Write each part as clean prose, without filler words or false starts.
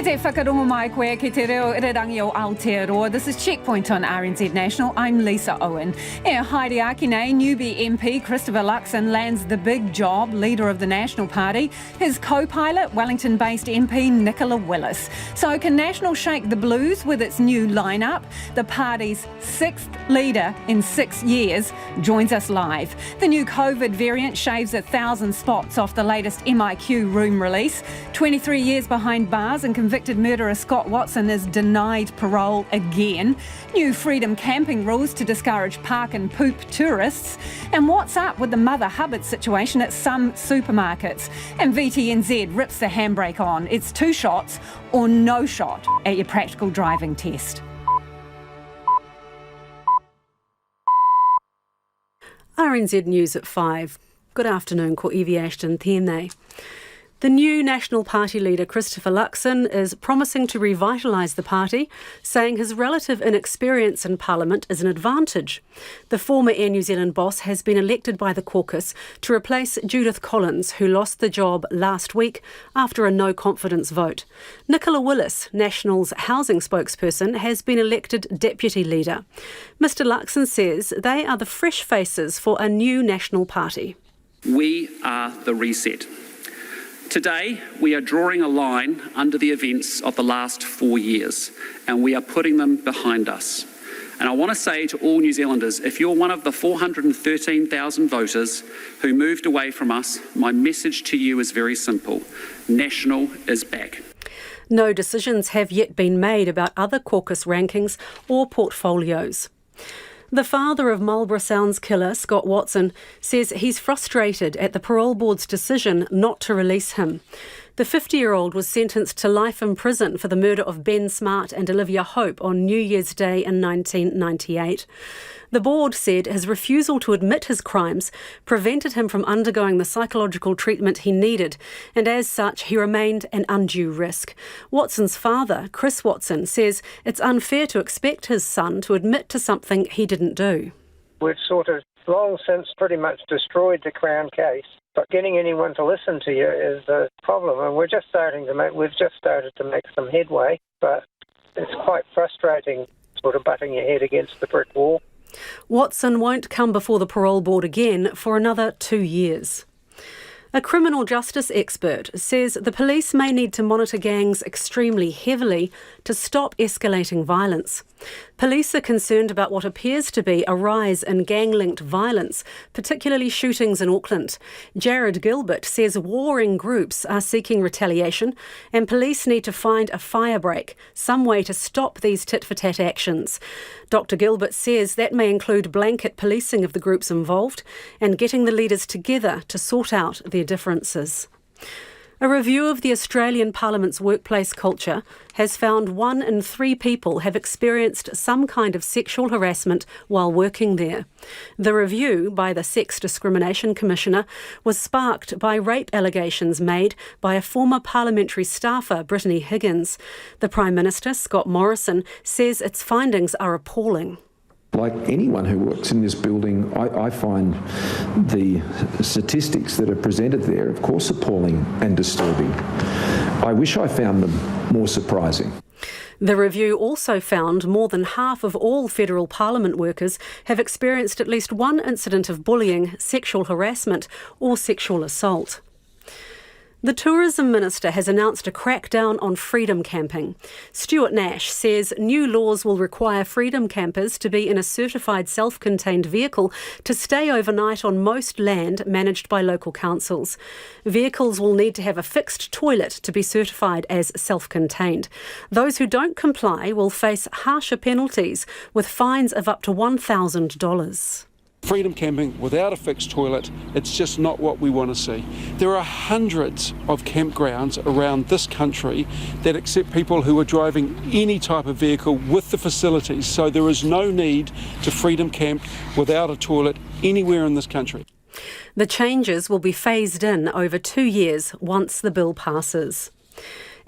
te whakarongo mai koe ki te reo irirangi o Aotearoa. This is Checkpoint on RNZ National. I'm Lisa Owen. Haere ake nei, Newbie MP Christopher Luxon lands the big job, leader of the National Party. His co-pilot, Wellington-based MP Nicola Willis. So can National shake the blues with its new lineup? The party's sixth leader in 6 years joins us live. The new COVID variant shaves 1,000 spots off the latest MIQ room release. 23 years behind bars and convicted murderer Scott Watson is denied parole again. New freedom camping rules to discourage park and poop tourists. And what's up with the Mother Hubbard situation at some supermarkets? And VTNZ rips the handbrake on. It's 2 shots or no shot at your practical driving test. RNZ News at 5. Good afternoon, ko Evie Ashton tēnei. The new National Party leader, Christopher Luxon, is promising to revitalise the party, saying his relative inexperience in Parliament is an advantage. The former Air New Zealand boss has been elected by the caucus to replace Judith Collins, who lost the job last week after a no-confidence vote. Nicola Willis, National's housing spokesperson, has been elected deputy leader. Mr Luxon says they are the fresh faces for a new National Party. We are the reset. Today, we are drawing a line under the events of the last 4 years, and we are putting them behind us. And I want to say to all New Zealanders, if you're one of the 413,000 voters who moved away from us, my message to you is very simple. National is back. No decisions have yet been made about other caucus rankings or portfolios. The father of Marlborough Sounds killer, Scott Watson, says he's frustrated at the parole board's decision not to release him. The 50-year-old was sentenced to life in prison for the murder of Ben Smart and Olivia Hope on New Year's Day in 1998. The board said his refusal to admit his crimes prevented him from undergoing the psychological treatment he needed, and as such he remained an undue risk. Watson's father, Chris Watson, says it's unfair to expect his son to admit to something he didn't do. We've sort of long since pretty much destroyed the Crown case, but getting anyone to listen to you is a problem, and we've just started to make some headway, but it's quite frustrating sort of butting your head against the brick wall. Watson won't come before the parole board again for another 2 years. A criminal justice expert says the police may need to monitor gangs extremely heavily to stop escalating violence. Police are concerned about what appears to be a rise in gang-linked violence, particularly shootings in Auckland. Jared Gilbert says warring groups are seeking retaliation and police need to find a firebreak, some way to stop these tit-for-tat actions. Dr Gilbert says that may include blanket policing of the groups involved and getting the leaders together to sort out their differences. A review of the Australian Parliament's workplace culture has found 1 in 3 people have experienced some kind of sexual harassment while working there. The review by the Sex Discrimination Commissioner was sparked by rape allegations made by a former parliamentary staffer, Brittany Higgins. The Prime Minister, Scott Morrison, says its findings are appalling. Like anyone who works in this building, I find the statistics that are presented there, of course, appalling and disturbing. I wish I found them more surprising. The review also found more than half of all federal parliament workers have experienced at least one incident of bullying, sexual harassment or sexual assault. The Tourism Minister has announced a crackdown on freedom camping. Stuart Nash says new laws will require freedom campers to be in a certified self-contained vehicle to stay overnight on most land managed by local councils. Vehicles will need to have a fixed toilet to be certified as self-contained. Those who don't comply will face harsher penalties with fines of up to $1,000. Freedom camping without a fixed toilet, it's just not what we want to see. There are hundreds of campgrounds around this country that accept people who are driving any type of vehicle with the facilities, so there is no need to freedom camp without a toilet anywhere in this country. The changes will be phased in over 2 years once the bill passes.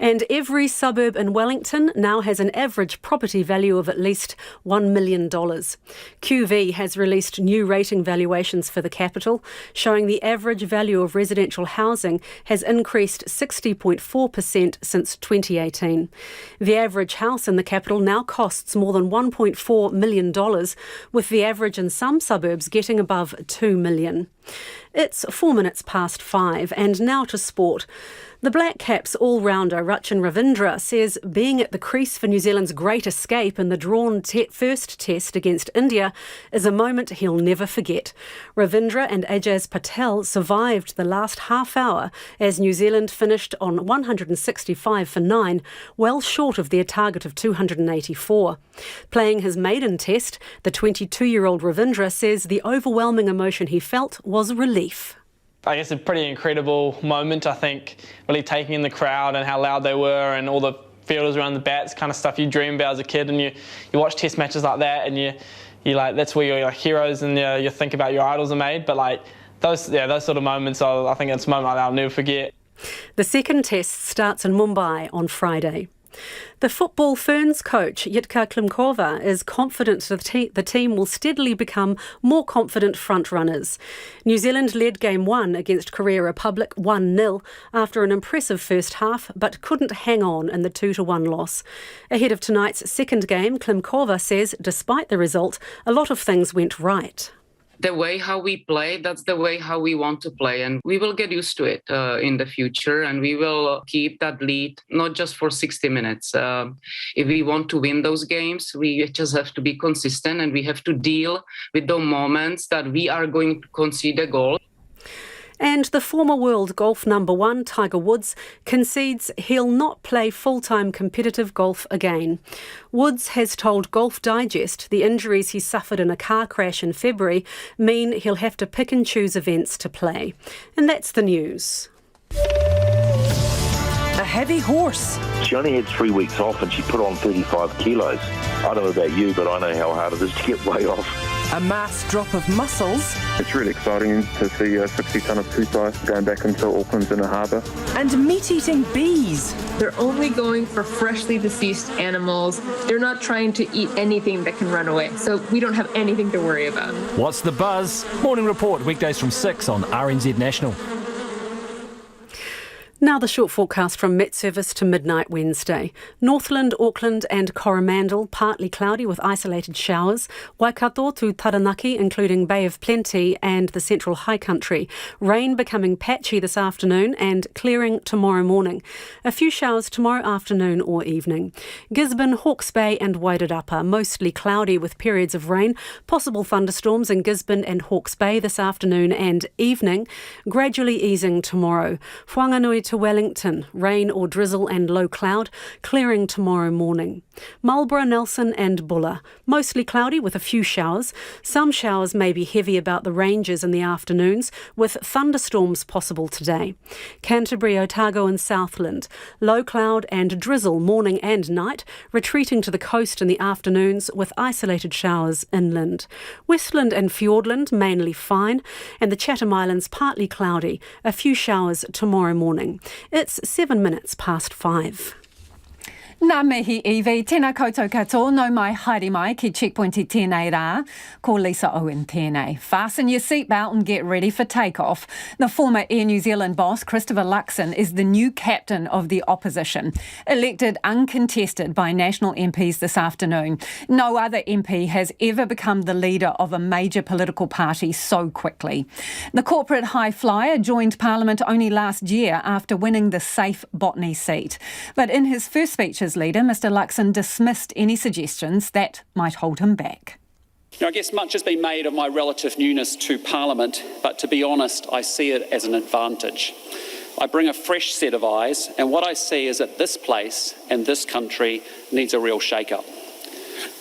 And every suburb in Wellington now has an average property value of at least $1 million. QV has released new rating valuations for the capital, showing the average value of residential housing has increased 60.4% since 2018. The average house in the capital now costs more than $1.4 million, with the average in some suburbs getting above $2 million. It's 4 minutes past 5, and now to sport. The Black Caps all-rounder Rachin Ravindra says being at the crease for New Zealand's great escape in the drawn first test against India is a moment he'll never forget. Ravindra and Ajaz Patel survived the last half hour as New Zealand finished on 165 for 9, well short of their target of 284. Playing his maiden test, the 22-year-old Ravindra says the overwhelming emotion he felt was relief. I guess a pretty incredible moment, I think, really taking in the crowd and how loud they were and all the fielders around the bats, kind of stuff you dream about as a kid, and you watch test matches like that and you like, that's where your heroes and you think about your idols are made. But like those sort of moments, I think it's a moment I'll never forget. The second test starts in Mumbai on Friday. The Football Ferns coach, Jitka Klimkova, is confident the team will steadily become more confident front-runners. New Zealand led Game 1 against Korea Republic 1-0 after an impressive first half, but couldn't hang on in the 2-1 loss. Ahead of tonight's second game, Klimkova says, despite the result, a lot of things went right. The way how we play, that's the way how we want to play. And we will get used to it in the future. And we will keep that lead, not just for 60 minutes. If we want to win those games, we just have to be consistent and we have to deal with the moments that we are going to concede a goal. And the former world golf number 1, Tiger Woods, concedes he'll not play full-time competitive golf again. Woods has told Golf Digest the injuries he suffered in a car crash in February mean he'll have to pick and choose events to play. And that's the news. A heavy horse. She only had 3 weeks off and she put on 35 kilos. I don't know about you, but I know how hard it is to get weight off. A mass drop of muscles. It's really exciting to see a 60-tonne of putai going back into Auckland's inner harbour. And meat-eating bees. They're only going for freshly deceased animals. They're not trying to eat anything that can run away. So we don't have anything to worry about. What's the buzz? Morning Report, weekdays from 6 on RNZ National. Now the short forecast from Met Service to midnight Wednesday. Northland, Auckland and Coromandel, partly cloudy with isolated showers. Waikato to Taranaki, including Bay of Plenty and the central high country. Rain becoming patchy this afternoon and clearing tomorrow morning. A few showers tomorrow afternoon or evening. Gisborne, Hawke's Bay and Wairarapa, mostly cloudy with periods of rain. Possible thunderstorms in Gisborne and Hawke's Bay this afternoon and evening. Gradually easing tomorrow. Whanganui to Wellington, rain or drizzle and low cloud, clearing tomorrow morning. Marlborough, Nelson and Buller, mostly cloudy with a few showers. Some showers may be heavy about the ranges in the afternoons, with thunderstorms possible today. Canterbury, Otago and Southland, low cloud and drizzle morning and night, retreating to the coast in the afternoons with isolated showers inland. Westland and Fiordland mainly fine, and the Chatham Islands partly cloudy, a few showers tomorrow morning. It's 7 minutes past 5. Nā mihi iwi, tēnā koutou katoa, no mai haere mai ki Checkpoint I tēnei rā, ko Lisa Owen tēnei. Fasten your seatbelt and get ready for takeoff. The former Air New Zealand boss, Christopher Luxon, is the new captain of the opposition, elected uncontested by national MPs this afternoon. No other MP has ever become the leader of a major political party so quickly. The corporate high flyer joined Parliament only last year after winning the safe Botany seat. But in his first speech as leader, Mr Luxon dismissed any suggestions that might hold him back. I guess much has been made of my relative newness to Parliament, but to be honest, I see it as an advantage. I bring a fresh set of eyes, and what I see is that this place and this country needs a real shake-up.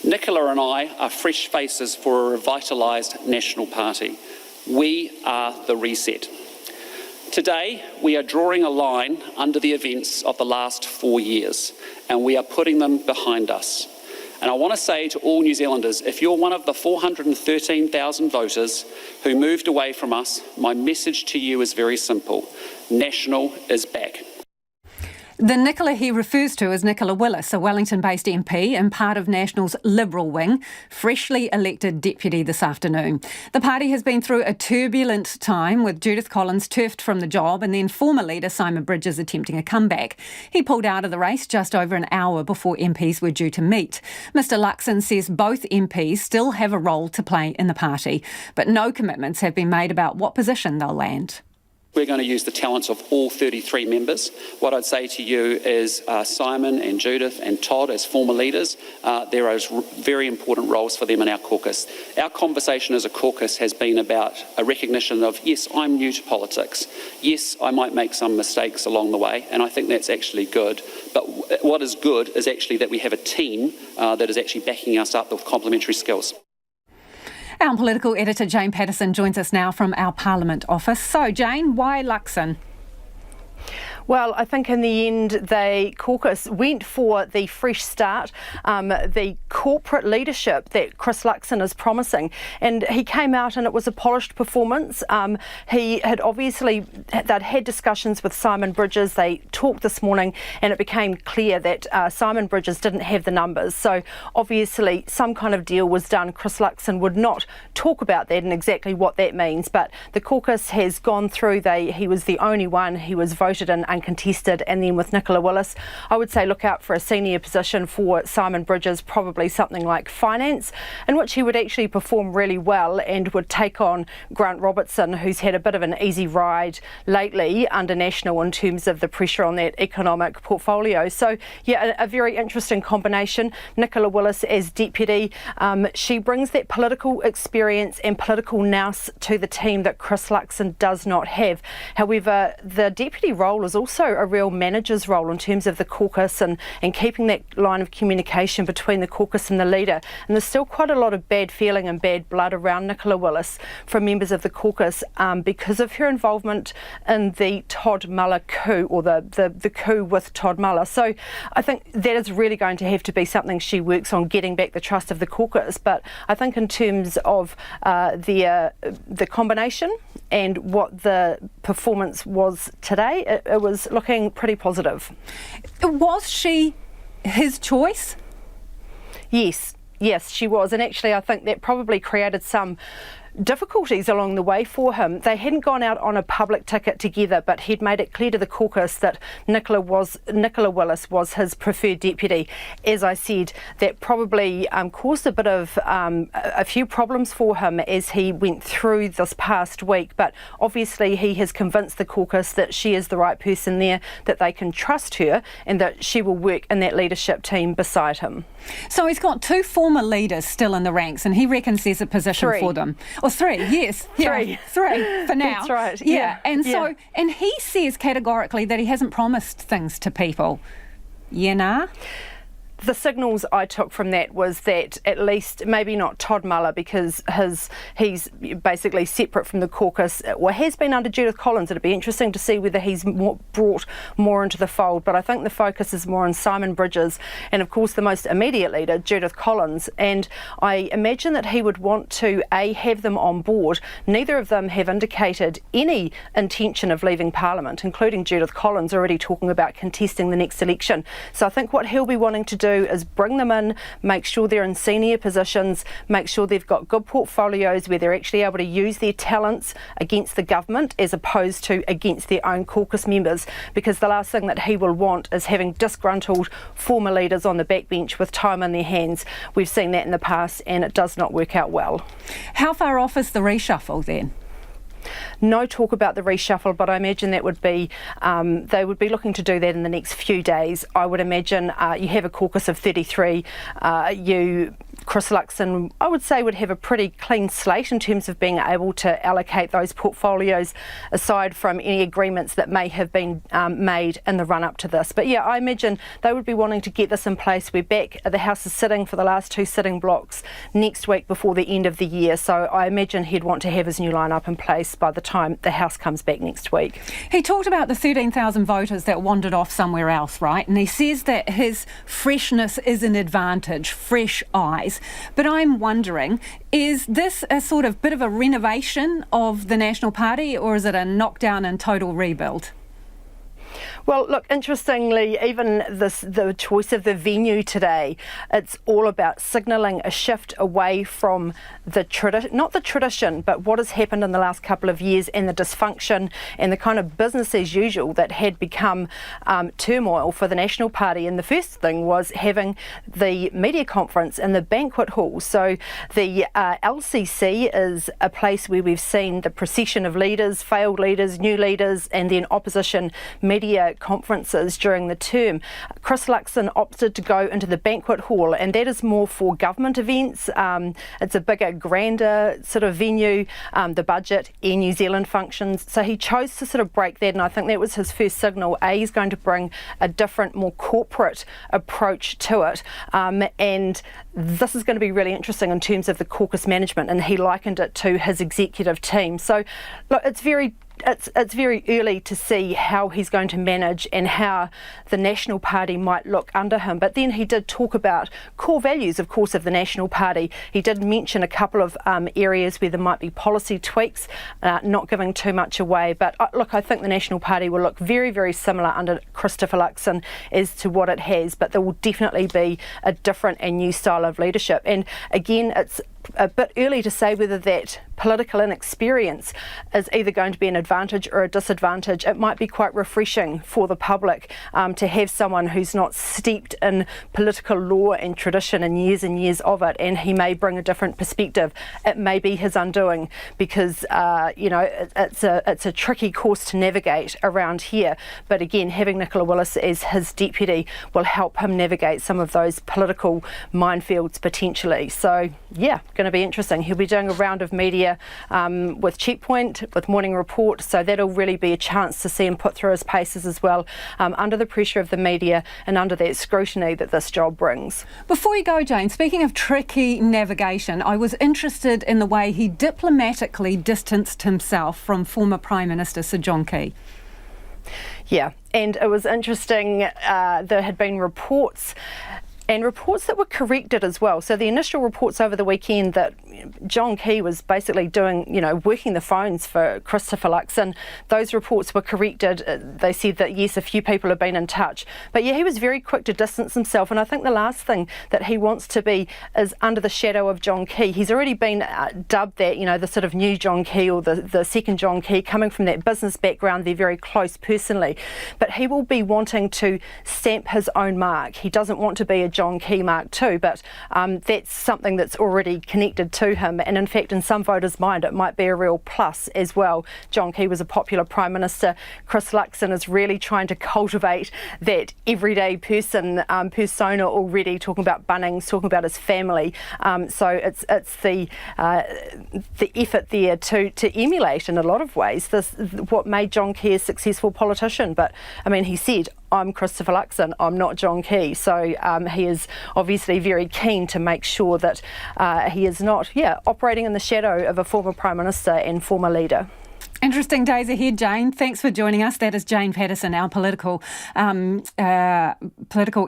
Nicola and I are fresh faces for a revitalised National Party. We are the reset. Today, we are drawing a line under the events of the last 4 years, and we are putting them behind us. And I want to say to all New Zealanders, if you're one of the 413,000 voters who moved away from us, my message to you is very simple. National is back. The Nicola he refers to is Nicola Willis, a Wellington-based MP and part of National's Liberal wing, freshly elected deputy this afternoon. The party has been through a turbulent time with Judith Collins turfed from the job and then former leader Simon Bridges attempting a comeback. He pulled out of the race just over an hour before MPs were due to meet. Mr Luxon says both MPs still have a role to play in the party, but no commitments have been made about what position they'll land. We're going to use the talents of all 33 members. What I'd say to you is Simon and Judith and Todd as former leaders, there are very important roles for them in our caucus. Our conversation as a caucus has been about a recognition of, yes, I'm new to politics. Yes, I might make some mistakes along the way, and I think that's actually good. But what is good is actually that we have a team that is actually backing us up with complementary skills. Our political editor Jane Patterson joins us now from our Parliament office. So, Jane, why Luxon? Well, I think in the end, the caucus went for the fresh start, the corporate leadership that Chris Luxon is promising. And he came out and it was a polished performance. He had obviously, they'd had discussions with Simon Bridges. They talked this morning and it became clear that Simon Bridges didn't have the numbers. So obviously some kind of deal was done. Chris Luxon would not talk about that and exactly what that means. But the caucus has gone through, he was the only one. He was voted in uncontested, and then with Nicola Willis, I would say look out for a senior position for Simon Bridges, probably something like finance, in which he would actually perform really well and would take on Grant Robertson, who's had a bit of an easy ride lately under National in terms of the pressure on that economic portfolio. So yeah, a very interesting combination. Nicola Willis as deputy, she brings that political experience and political nous to the team that Chris Luxon does not have. However, the deputy role is also a real manager's role in terms of the caucus and keeping that line of communication between the caucus and the leader. And there's still quite a lot of bad feeling and bad blood around Nicola Willis from members of the caucus because of her involvement in the Todd Muller coup, or the coup with Todd Muller. So I think that is really going to have to be something she works on, getting back the trust of the caucus. But I think in terms of the combination and what the performance was today, it was looking pretty positive. Was she his choice? Yes, she was. And actually, I think that probably created some difficulties along the way for him. They hadn't gone out on a public ticket together, but he'd made it clear to the caucus that Nicola Willis was his preferred deputy. As I said, that probably caused a bit of a few problems for him as he went through this past week. But obviously he has convinced the caucus that she is the right person there, that they can trust her and that she will work in that leadership team beside him. So he's got two former leaders still in the ranks and he reckons there's a position for them. Or three, yes. Three for now. That's right. Yeah. And so, and he says categorically that he hasn't promised things to people. Yeah, nah? The signals I took from that was that at least maybe not Todd Muller, because he's basically separate from the caucus, or has been under Judith Collins. It'd be interesting to see whether he's brought more into the fold, but I think the focus is more on Simon Bridges and of course the most immediate leader, Judith Collins, and I imagine that he would want to have them on board. Neither of them have indicated any intention of leaving Parliament, including Judith Collins already talking about contesting the next election. So I think what he'll be wanting to do is bring them in, make sure they're in senior positions, make sure they've got good portfolios where they're actually able to use their talents against the government as opposed to against their own caucus members, because the last thing that he will want is having disgruntled former leaders on the backbench with time in their hands. We've seen that in the past and it does not work out well. How far off is the reshuffle then? No talk about the reshuffle, but I imagine that would be, they would be looking to do that in the next few days. I would imagine you have a caucus of 33, Chris Luxon, I would say, would have a pretty clean slate in terms of being able to allocate those portfolios aside from any agreements that may have been made in the run-up to this. But yeah, I imagine they would be wanting to get this in place. We're back, the House is sitting for the last two sitting blocks next week before the end of the year, so I imagine he'd want to have his new line-up in place by the time the House comes back next week. He talked about the 13,000 voters that wandered off somewhere else, right? And he says that his freshness is an advantage, fresh eyes. But I'm wondering, is this a sort of bit of a renovation of the National Party, or is it a knockdown and total rebuild? Well, look, interestingly, even the choice of the venue today, it's all about signalling a shift away from not the tradition, but what has happened in the last couple of years and the dysfunction and the kind of business as usual that had become turmoil for the National Party. And the first thing was having the media conference in the banquet hall. So the LCC is a place where we've seen the procession of leaders, failed leaders, new leaders, and then opposition media conferences during the term. Chris Luxon opted to go into the banquet hall, and that is more for government events. It's a bigger, grander sort of venue, the budget, Air New Zealand functions. So he chose to sort of break that, and I think that was his first signal. He's going to bring a different, more corporate approach to it. And this is going to be really interesting in terms of the caucus management, and he likened it to his executive team. So look, it's very early to see how he's going to manage and how the National Party might look under him. But then he did talk about core values, of course, of the National Party. He did mention a couple of areas where there might be policy tweaks, not giving too much away. But look, I think the National Party will look very, very similar under Christopher Luxon as to what it has. But there will definitely be a different and new style of leadership. And again, it's a bit early to say whether that political inexperience is either going to be an advantage or a disadvantage. It might be quite refreshing for the public to have someone who's not steeped in political law and tradition and years of it, and he may bring a different perspective. It may be his undoing because it's a tricky course to navigate around here. But again, having Nicola Willis as his deputy will help him navigate some of those political minefields potentially. So yeah, going to be interesting. He'll be doing a round of media with Checkpoint, with Morning Report, so that'll really be a chance to see him put through his paces as well, under the pressure of the media and under that scrutiny that this job brings. Before you go, Jane, speaking of tricky navigation, I was interested in the way he diplomatically distanced himself from former Prime Minister Sir John Key. Yeah, and it was interesting. There had been reports that were corrected as well. So the initial reports over the weekend that John Key was basically doing, working the phones for Christopher Luxon, those reports were corrected. They said that, yes, a few people have been in touch. But yeah, he was very quick to distance himself. And I think the last thing that he wants to be is under the shadow of John Key. He's already been dubbed that, the sort of new John Key or the second John Key, coming from that business background. They're very close personally. But he will be wanting to stamp his own mark. He doesn't want to be a John Key Mark too, but that's something that's already connected to him, and in fact in some voters' mind it might be a real plus as well. John Key was a popular Prime Minister. Chris Luxon is really trying to cultivate that everyday person persona already, talking about Bunnings, talking about his family, so it's the effort there to emulate in a lot of ways what made John Key a successful politician. But I mean, he said, I'm Christopher Luxon, I'm not John Key. So he is obviously very keen to make sure that he is not, operating in the shadow of a former Prime Minister and former leader. Interesting days ahead, Jane. Thanks for joining us. That is Jane Patterson, our political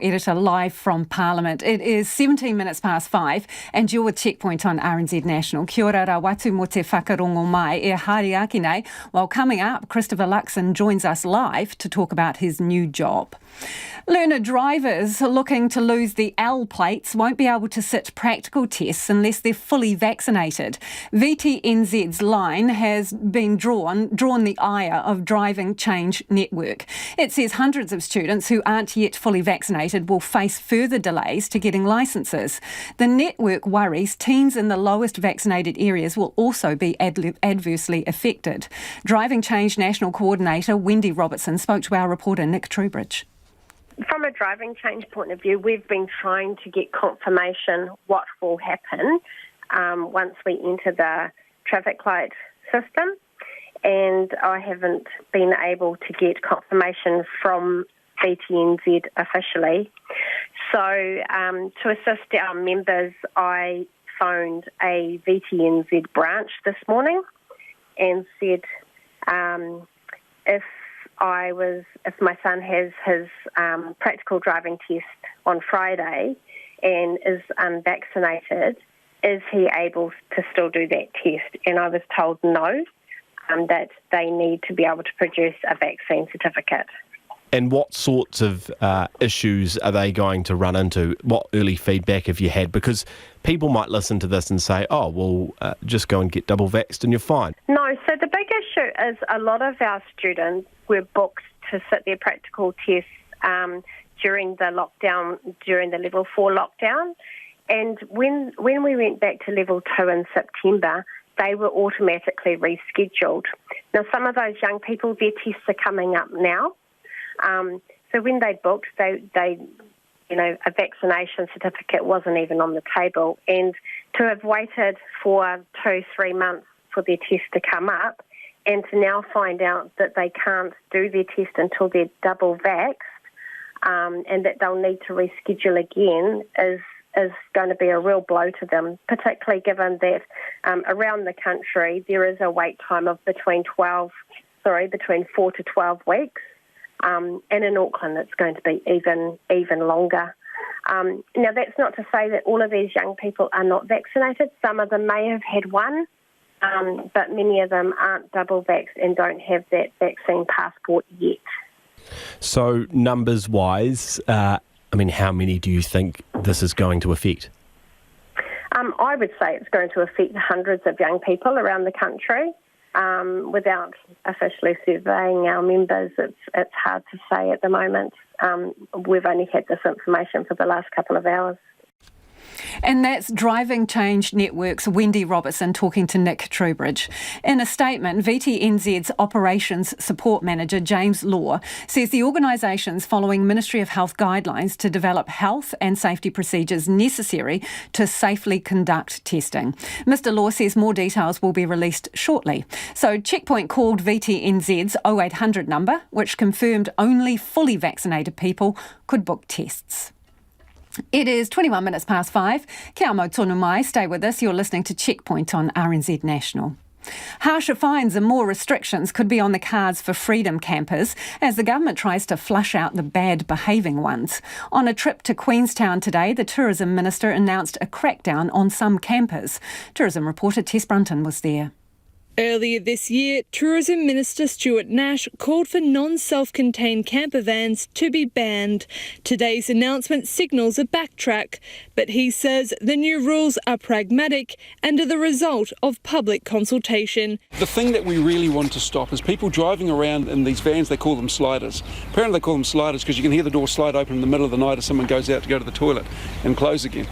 editor, live from Parliament. It is 17 minutes past 5 and you're with Checkpoint on RNZ National. Kia ora ra watu mo te whakarongo mai e hariaki nei. Well, coming up, Christopher Luxon joins us live to talk about his new job. Learner drivers looking to lose the L plates won't be able to sit practical tests unless they're fully vaccinated. VTNZ's line has been drawn the ire of Driving Change Network. It says hundreds of students who aren't yet fully vaccinated will face further delays to getting licences. The network worries teens in the lowest vaccinated areas will also be adversely affected. Driving Change National Coordinator Wendy Robertson spoke to our reporter Nick Trubridge. From a driving change point of view, we've been trying to get confirmation what will happen once we enter the traffic light system, and I haven't been able to get confirmation from VTNZ officially. So to assist our members, I phoned a VTNZ branch this morning and said if my son has his practical driving test on Friday and is unvaccinated, is he able to still do that test? And I was told no, that they need to be able to produce a vaccine certificate. And what sorts of issues are they going to run into? What early feedback have you had? Because people might listen to this and say, oh, well, just go and get double vaxxed and you're fine. No, so the big issue is a lot of our students were booked to sit their practical tests during the lockdown, during the level 4 lockdown. And when we went back to level 2 in September, they were automatically rescheduled. Now, some of those young people, their tests are coming up now. So when they booked, they a vaccination certificate wasn't even on the table. And to have waited for 2-3 months for their test to come up and to now find out that they can't do their test until they're double vaxxed and that they'll need to reschedule again is going to be a real blow to them, particularly given that around the country there is a wait time of between 4 to 12 weeks. And in Auckland it's going to be even longer. Now that's not to say that all of these young people are not vaccinated. Some of them may have had one, but many of them aren't double vaxxed and don't have that vaccine passport yet. So numbers-wise, how many do you think this is going to affect? I would say it's going to affect hundreds of young people around the country. Without officially surveying our members, it's hard to say at the moment. We've only had this information for the last couple of hours. And that's Driving Change Network's Wendy Robertson talking to Nick Trowbridge. In a statement, VTNZ's Operations Support Manager James Law says the organisation's following Ministry of Health guidelines to develop health and safety procedures necessary to safely conduct testing. Mr Law says more details will be released shortly. So Checkpoint called VTNZ's 0800 number, which confirmed only fully vaccinated people could book tests. It is 21 minutes past 5. Kia mau tonu mai. Stay with us. You're listening to Checkpoint on RNZ National. Harsher fines and more restrictions could be on the cards for freedom campers as the government tries to flush out the bad behaving ones. On a trip to Queenstown today, the Tourism Minister announced a crackdown on some campers. Tourism reporter Tess Brunton was there. Earlier this year, Tourism Minister Stuart Nash called for non-self-contained camper vans to be banned. Today's announcement signals a backtrack, but he says the new rules are pragmatic and are the result of public consultation. The thing that we really want to stop is people driving around in these vans. They call them sliders. Apparently they call them sliders because you can hear the door slide open in the middle of the night as someone goes out to go to the toilet and close again.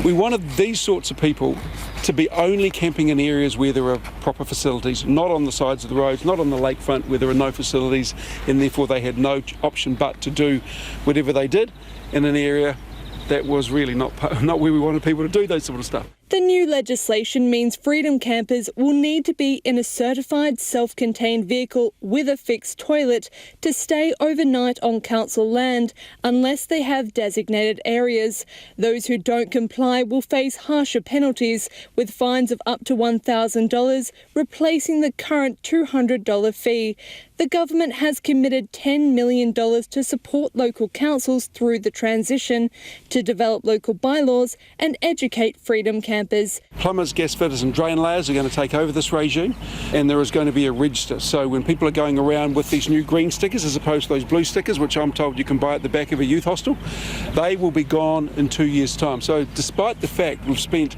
We wanted these sorts of people to be only camping in areas where there are proper facilities, not on the sides of the roads, not on the lakefront where there are no facilities, and therefore they had no option but to do whatever they did in an area that was really not where we wanted people to do that sort of stuff. The new legislation means freedom campers will need to be in a certified self-contained vehicle with a fixed toilet to stay overnight on council land unless they have designated areas. Those who don't comply will face harsher penalties with fines of up to $1,000, replacing the current $200 fee. The government has committed $10 million to support local councils through the transition, to develop local bylaws and educate freedom campers. Plumbers, gas fitters and drain layers are going to take over this regime, and there is going to be a register. So when people are going around with these new green stickers as opposed to those blue stickers, which I'm told you can buy at the back of a youth hostel, they will be gone in 2 years' time. So despite the fact we've spent,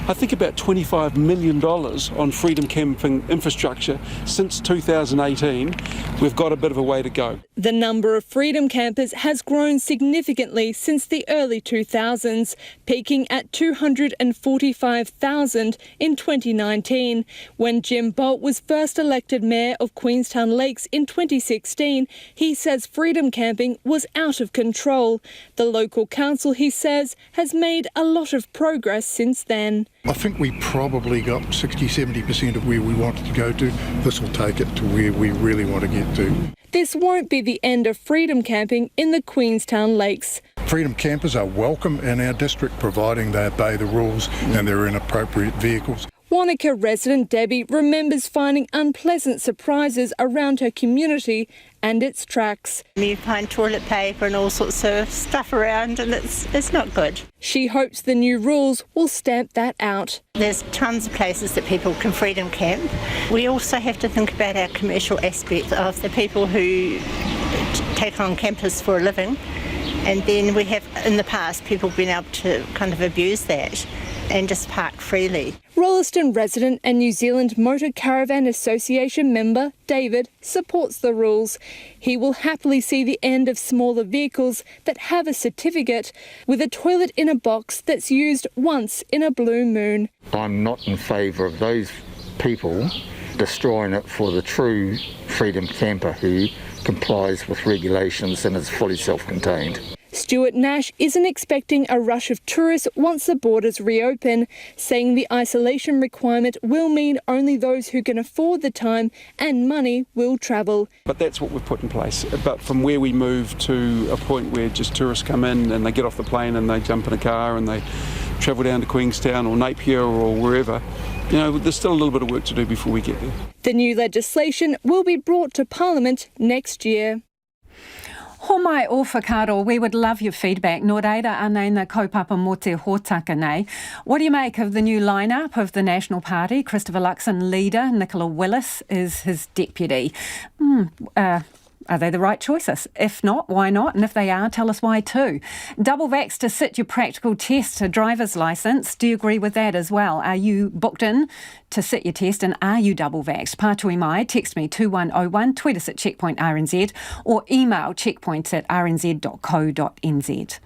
I think, about $25 million on freedom camping infrastructure since 2018, we've got a bit of a way to go. The number of freedom campers has grown significantly since the early 2000s, peaking at 245,000 in 2019. When Jim Bolt was first elected Mayor of Queenstown Lakes in 2016, he says freedom camping was out of control. The local council, he says, has made a lot of progress since then. I think we probably got 60-70% of where we wanted to go to. This will take it to where we really want to get to. This won't be the end of freedom camping in the Queenstown Lakes. Freedom campers are welcome in our district, providing they obey the rules and they're in appropriate vehicles. Wanaka resident Debbie remembers finding unpleasant surprises around her community and its tracks. You find toilet paper and all sorts of stuff around, and it's not good. She hopes the new rules will stamp that out. There's tons of places that people can freedom camp. We also have to think about our commercial aspect of the people who take on campers for a living. And then we have, in the past, people been able to kind of abuse that and just park freely. Rolleston resident and New Zealand Motor Caravan Association member David supports the rules. He will happily see the end of smaller vehicles that have a certificate with a toilet in a box that's used once in a blue moon. I'm not in favour of those people destroying it for the true freedom camper who complies with regulations and is fully self-contained. Stuart Nash isn't expecting a rush of tourists once the borders reopen, saying the isolation requirement will mean only those who can afford the time and money will travel. But that's what we've put in place. But from where we move to a point where just tourists come in and they get off the plane and they jump in a car and they travel down to Queenstown or Napier or wherever, there's still a little bit of work to do before we get there. The new legislation will be brought to Parliament next year. Ho mai o whakaro, we would love your feedback. Nō reira anei na kaupapa mō te hōtaka nei. What do you make of the new lineup of the National Party? Christopher Luxon, leader. Nicola Willis is his deputy. Are they the right choices? If not, why not? And if they are, tell us why too. Double vax to sit your practical test, a driver's licence. Do you agree with that as well? Are you booked in to sit your test and are you double vaxxed? Pātui mai, text me 2101, tweet us at Checkpoint RNZ or email checkpoints@rnz.co.nz.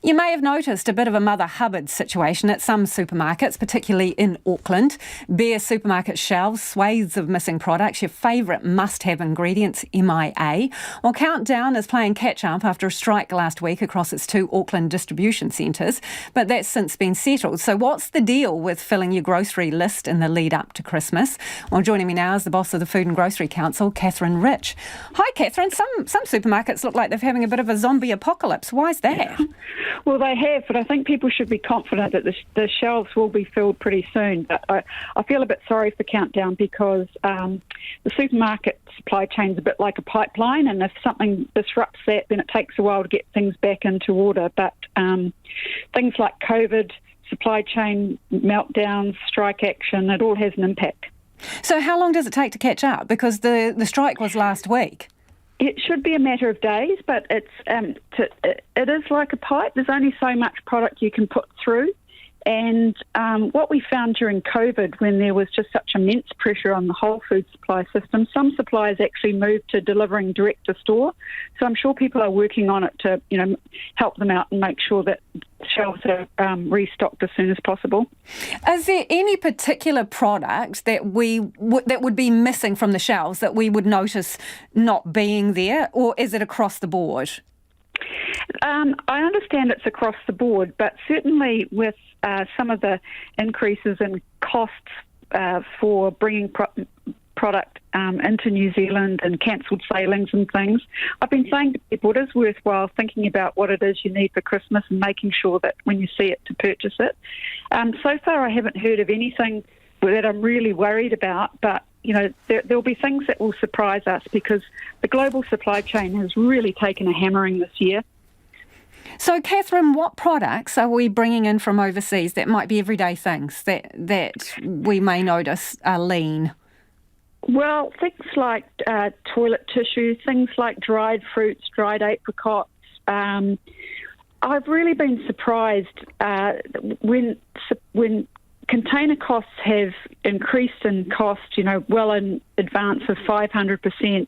You may have noticed a bit of a Mother Hubbard situation at some supermarkets, particularly in Auckland. Bare supermarket shelves, swathes of missing products, your favourite must-have ingredients, MIA. Well, Countdown is playing catch-up after a strike last week across its 2 Auckland distribution centres, but that's since been settled. So what's the deal with filling your grocery list in the lead up to Christmas? Well, joining me now is the boss of the Food and Grocery Council, Catherine Rich. Hi, Catherine. Some supermarkets look like they're having a bit of a zombie apocalypse. Why is that? Well, they have, but I think people should be confident that the shelves will be filled pretty soon. But I feel a bit sorry for Countdown because the supermarket supply chain is a bit like a pipeline, and if something disrupts that, then it takes a while to get things back into order. But things like COVID, supply chain meltdowns, strike action, it all has an impact. So how long does it take to catch up? Because the strike was last week. It should be a matter of days, but it is like a pipe. There's only so much product you can put through. And what we found during COVID, when there was just such immense pressure on the whole food supply system, some suppliers actually moved to delivering direct to store. So I'm sure people are working on it to, help them out and make sure that shelves are restocked as soon as possible. Is there any particular product that that would be missing from the shelves that we would notice not being there, or is it across the board? I understand it's across the board, but certainly with some of the increases in costs for bringing product into New Zealand and cancelled sailings and things, I've been saying to people it is worthwhile thinking about what it is you need for Christmas and making sure that when you see it to purchase it. So far I haven't heard of anything that I'm really worried about, but there'll be things that will surprise us because the global supply chain has really taken a hammering this year. So, Catherine, what products are we bringing in from overseas that might be everyday things that we may notice are lean? Well, things like toilet tissue, things like dried fruits, dried apricots. I've really been surprised when container costs have increased in cost, well in advance of 500%,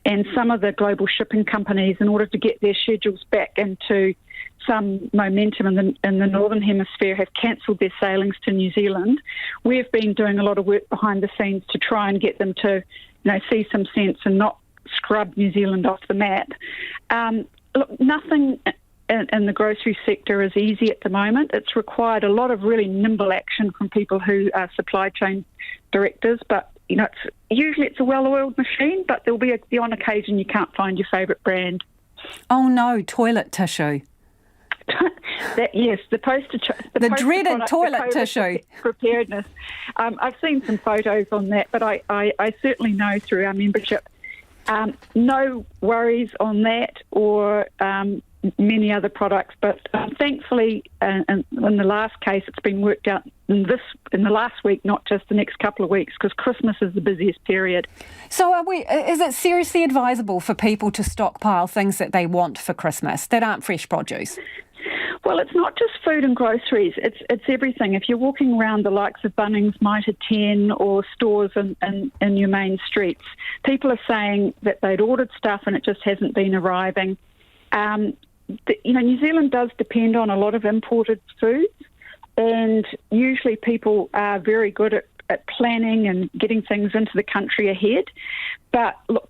and some of the global shipping companies, in order to get their schedules back into some momentum in the Northern Hemisphere, have cancelled their sailings to New Zealand. We've been doing a lot of work behind the scenes to try and get them to, see some sense and not scrub New Zealand off the map. Look, nothing in the grocery sector is easy at the moment. It's required a lot of really nimble action from people who are supply chain directors, but usually it's a well-oiled machine, but there'll be on occasion you can't find your favourite brand. Oh no, toilet tissue. The poster the dreaded product, toilet tissue preparedness. I've seen some photos on that, but I certainly know through our membership, no worries on that, or many other products. But thankfully, in the last case, it's been worked out in the last week, not just the next couple of weeks, because Christmas is the busiest period. So is it seriously advisable for people to stockpile things that they want for Christmas that aren't fresh produce? Well, it's not just food and groceries. It's everything. If you're walking around the likes of Bunnings, Mitre 10 or stores in your main streets, people are saying that they'd ordered stuff and it just hasn't been arriving. New Zealand does depend on a lot of imported foods, and usually people are very good at planning and getting things into the country ahead. But look,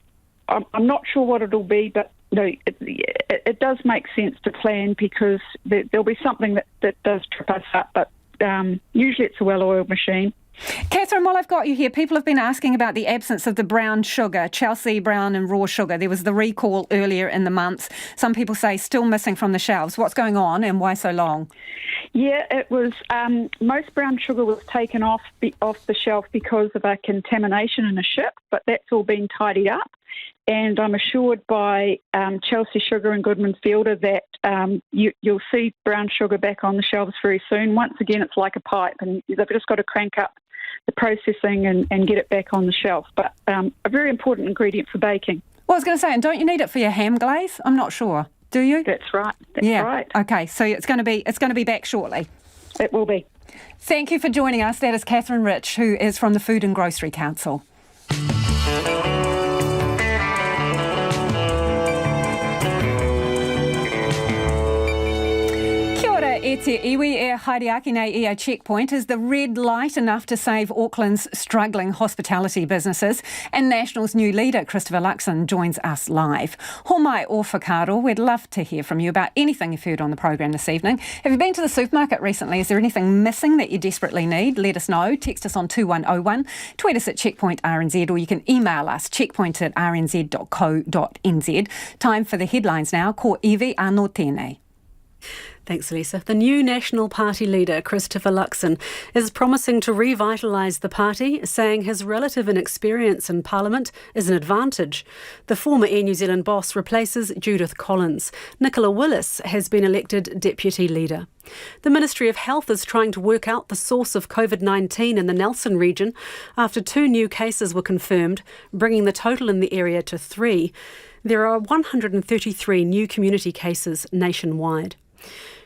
I'm not sure what it'll be, but no, it does make sense to plan, because there'll be something that does trip us up, but usually it's a well-oiled machine. Catherine, while I've got you here, people have been asking about the absence of the brown sugar, Chelsea brown and raw sugar. There was the recall earlier in the month. Some people say still missing from the shelves. What's going on and why so long? Yeah, it was most brown sugar was taken off the shelf because of a contamination in a ship, but that's all been tidied up. And I'm assured by Chelsea Sugar and Goodman Fielder that you'll see brown sugar back on the shelves very soon. Once again, it's like a pipe, and they've just got to crank up the processing and get it back on the shelf. But a very important ingredient for baking. Well, I was going to say, and don't you need it for your ham glaze? I'm not sure. Do you? That's right. That's right. Okay, so it's going to be back shortly. It will be. Thank you for joining us. That is Catherine Rich, who is from the Food and Grocery Council. E te iwi e haere nei I a checkpoint. Is the red light enough to save Auckland's struggling hospitality businesses? And National's new leader, Christopher Luxon, joins us live. Homai o whakaaro, we'd love to hear from you about anything you've heard on the programme this evening. Have you been to the supermarket recently? Is there anything missing that you desperately need? Let us know. Text us on 2101, tweet us at Checkpoint RNZ, or you can email us checkpoint@rnz.co.nz. Time for the headlines now. Ko iwi anō tēnei. Thanks, Lisa. The new National Party leader, Christopher Luxon, is promising to revitalise the party, saying his relative inexperience in Parliament is an advantage. The former Air New Zealand boss replaces Judith Collins. Nicola Willis has been elected deputy leader. The Ministry of Health is trying to work out the source of COVID-19 in the Nelson region after 2 new cases were confirmed, bringing the total in the area to 3. There are 133 new community cases nationwide.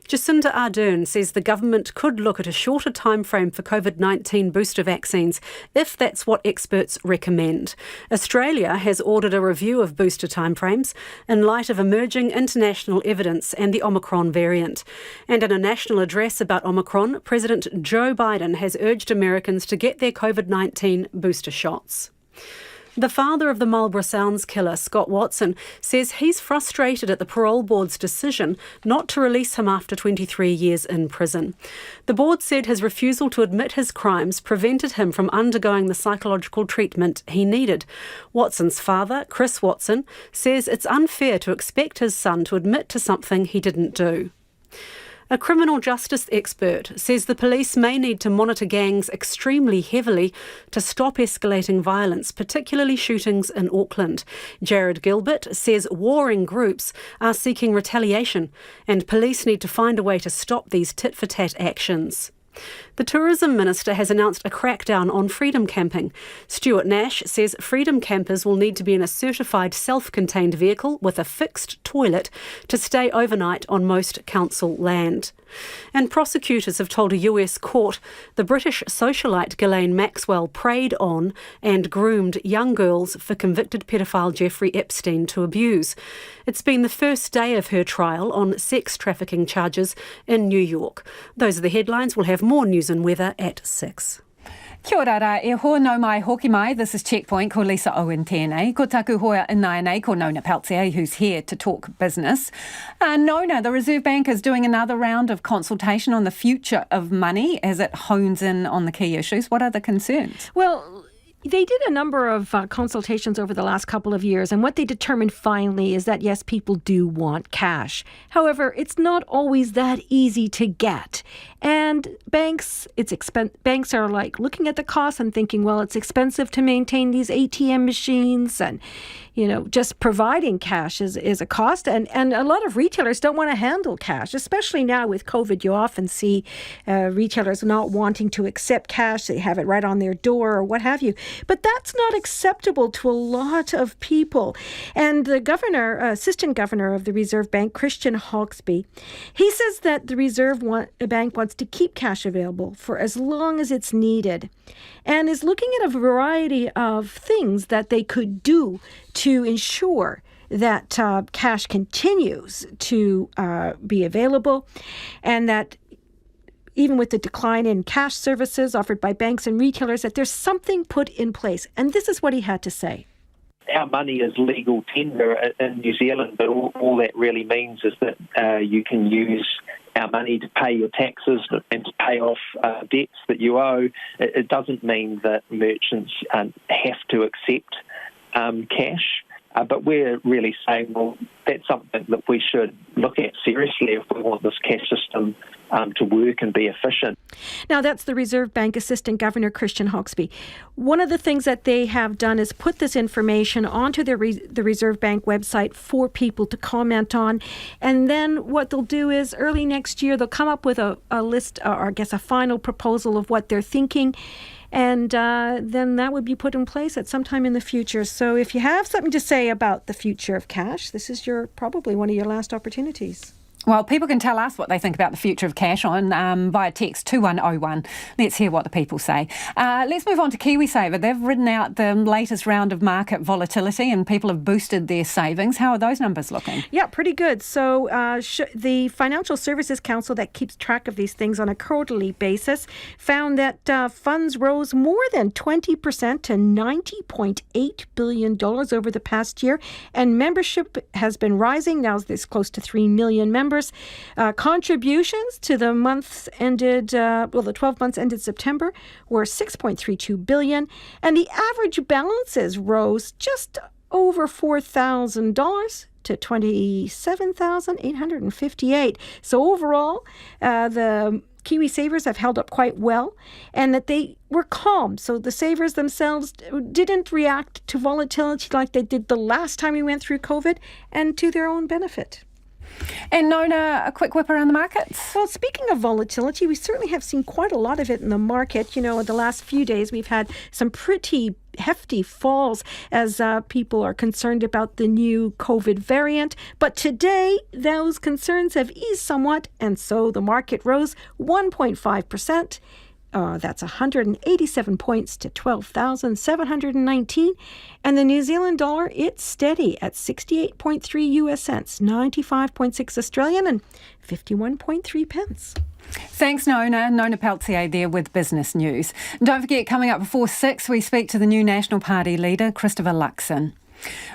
Jacinda Ardern says the government could look at a shorter timeframe for COVID-19 booster vaccines if that's what experts recommend. Australia has ordered a review of booster timeframes in light of emerging international evidence and the Omicron variant. And in a national address about Omicron, President Joe Biden has urged Americans to get their COVID-19 booster shots. The father of the Marlborough Sounds killer, Scott Watson, says he's frustrated at the parole board's decision not to release him after 23 years in prison. The board said his refusal to admit his crimes prevented him from undergoing the psychological treatment he needed. Watson's father, Chris Watson, says it's unfair to expect his son to admit to something he didn't do. A criminal justice expert says the police may need to monitor gangs extremely heavily to stop escalating violence, particularly shootings in Auckland. Jared Gilbert says warring groups are seeking retaliation and police need to find a way to stop these tit-for-tat actions. The Tourism Minister has announced a crackdown on freedom camping. Stuart Nash says freedom campers will need to be in a certified self-contained vehicle with a fixed toilet to stay overnight on most council land. And prosecutors have told a US court the British socialite Ghislaine Maxwell preyed on and groomed young girls for convicted paedophile Jeffrey Epstein to abuse. It's been the first day of her trial on sex trafficking charges in New York. Those are the headlines. We'll have more news and weather at 6. Kia ora rā, e hoa nau mai hoki mai. This is Checkpoint, ko Lisa Owen tēnei. Ko taku hoa inai nei, ko Nona Peltier, who's here to talk business. Nona, the Reserve Bank is doing another round of consultation on the future of money as it hones in on the key issues. What are the concerns? Well, they did a number of consultations over the last couple of years, and what they determined finally is that, yes, people do want cash. However, it's not always that easy to get. And banks are like looking at the cost and thinking, well, it's expensive to maintain these ATM machines, and just providing cash is a cost. And a lot of retailers don't want to handle cash, especially now with COVID. You often see retailers not wanting to accept cash. They have it right on their door or what have you. But that's not acceptable to a lot of people. And the assistant governor of the Reserve Bank, Christian Hawkesby, he says that the Reserve Bank wants to keep cash available for as long as it's needed and is looking at a variety of things that they could do to ensure that cash continues to be available, and that even with the decline in cash services offered by banks and retailers, that there's something put in place. And this is what he had to say. Our money is legal tender in New Zealand, but all that really means is that you can use our money to pay your taxes and to pay off debts that you owe. It doesn't mean that merchants have to accept cash, but we're really saying, well, that's something that we should look at seriously if we want this cash system to work and be efficient. Now, that's the Reserve Bank Assistant Governor Christian Hawkesby. One of the things that they have done is put this information onto the Reserve Bank website for people to comment on. And then what they'll do is early next year, they'll come up with a list, or I guess a final proposal of what they're thinking. And then that would be put in place at some time in the future. So if you have something to say about the future of cash, this is probably one of your last opportunities. Well, people can tell us what they think about the future of cash on via text 2101. Let's hear what the people say. Let's move on to KiwiSaver. They've ridden out the latest round of market volatility and people have boosted their savings. How are those numbers looking? Yeah, pretty good. So the Financial Services Council that keeps track of these things on a quarterly basis found that funds rose more than 20% to $90.8 billion over the past year. And membership has been rising. Now there's close to 3 million members. Contributions to the months ended, the 12 months ended September were $6.32 billion, and the average balances rose just over $4,000 to $27,858. So overall, the KiwiSavers have held up quite well, and that they were calm. So the savers themselves didn't react to volatility like they did the last time we went through COVID, and to their own benefit. And Nona, a quick whip around the markets. Well, speaking of volatility, we certainly have seen quite a lot of it in the market. The last few days we've had some pretty hefty falls as people are concerned about the new COVID variant. But today, those concerns have eased somewhat, and so the market rose 1.5%. That's 187 points to 12,719. And the New Zealand dollar, it's steady at 68.3 US cents, 95.6 Australian and 51.3 pence. Thanks, Nona. Nona Peltier there with Business News. And don't forget, coming up before 6, we speak to the new National Party leader, Christopher Luxon.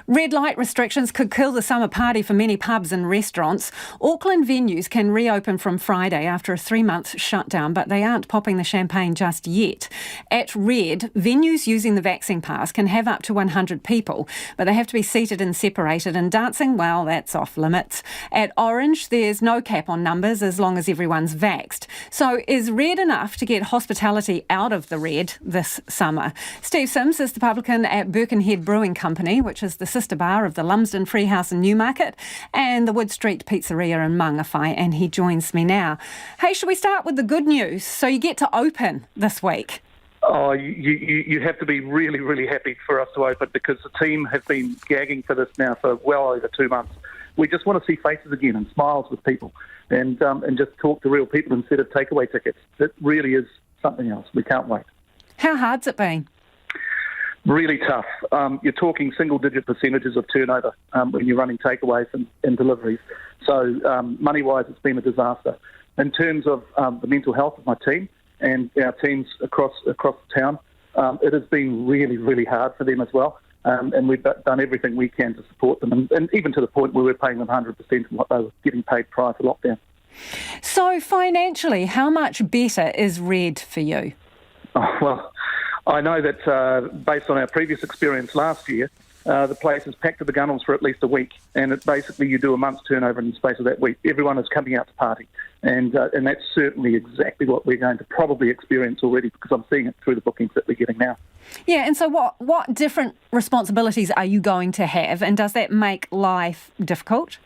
Red light restrictions could kill the summer party for many pubs and restaurants. Auckland venues can reopen from Friday after a 3-month shutdown, but they aren't popping the champagne just yet. At Red, venues using the vaccine pass can have up to 100 people, but they have to be seated and separated, and dancing, well, that's off limits. At Orange, there's no cap on numbers as long as everyone's vaxxed. So is Red enough to get hospitality out of the red this summer? Steve Sims is the publican at Birkenhead Brewing Company, which is the sister bar of the Lumsden Freehouse in Newmarket and the Wood Street Pizzeria in Mangawhai, and he joins me now. Hey, should we start with the good news? So you get to open this week. Oh, you have to be really, really happy for us to open, because the team have been gagging for this now for well over 2 months. We just want to see faces again and smiles with people and just talk to real people instead of takeaway tickets. It really is something else. We can't wait. How hard's it been? Really tough. You're talking single-digit percentages of turnover when you're running takeaways and deliveries. So money-wise, it's been a disaster. In terms of the mental health of my team and our teams across town, it has been really, really hard for them as well. And we've done everything we can to support them, and even to the point where we're paying them 100% of what they were getting paid prior to lockdown. So financially, how much better is Red for you? Oh, well, I know that based on our previous experience last year, the place is packed to the gunnels for at least a week, and you do a month's turnover in the space of that week. Everyone is coming out to party, and that's certainly exactly what we're going to probably experience already, because I'm seeing it through the bookings that we're getting now. Yeah, and so what different responsibilities are you going to have, and does that make life difficult?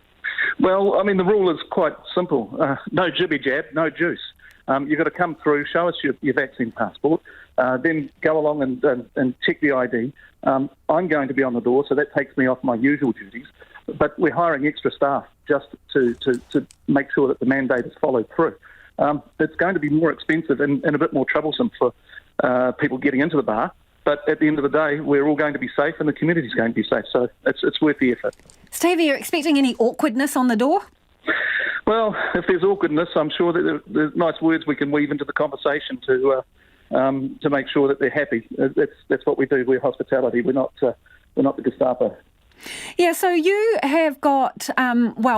Well, I mean, the rule is quite simple. No jibby jab, no juice. You've got to come through, show us your vaccine passport, then go along and check the ID. I'm going to be on the door, so that takes me off my usual duties. But we're hiring extra staff just to make sure that the mandate is followed through. It's going to be more expensive and a bit more troublesome for people getting into the bar. But at the end of the day, we're all going to be safe and the community's going to be safe. So it's worth the effort. Steve, are you expecting any awkwardness on the door? Well, if there's awkwardness, I'm sure that there's nice words we can weave into the conversation to make sure that they're happy. That's what we do. We're hospitality. We're not the Gestapo. Yeah, so you have got,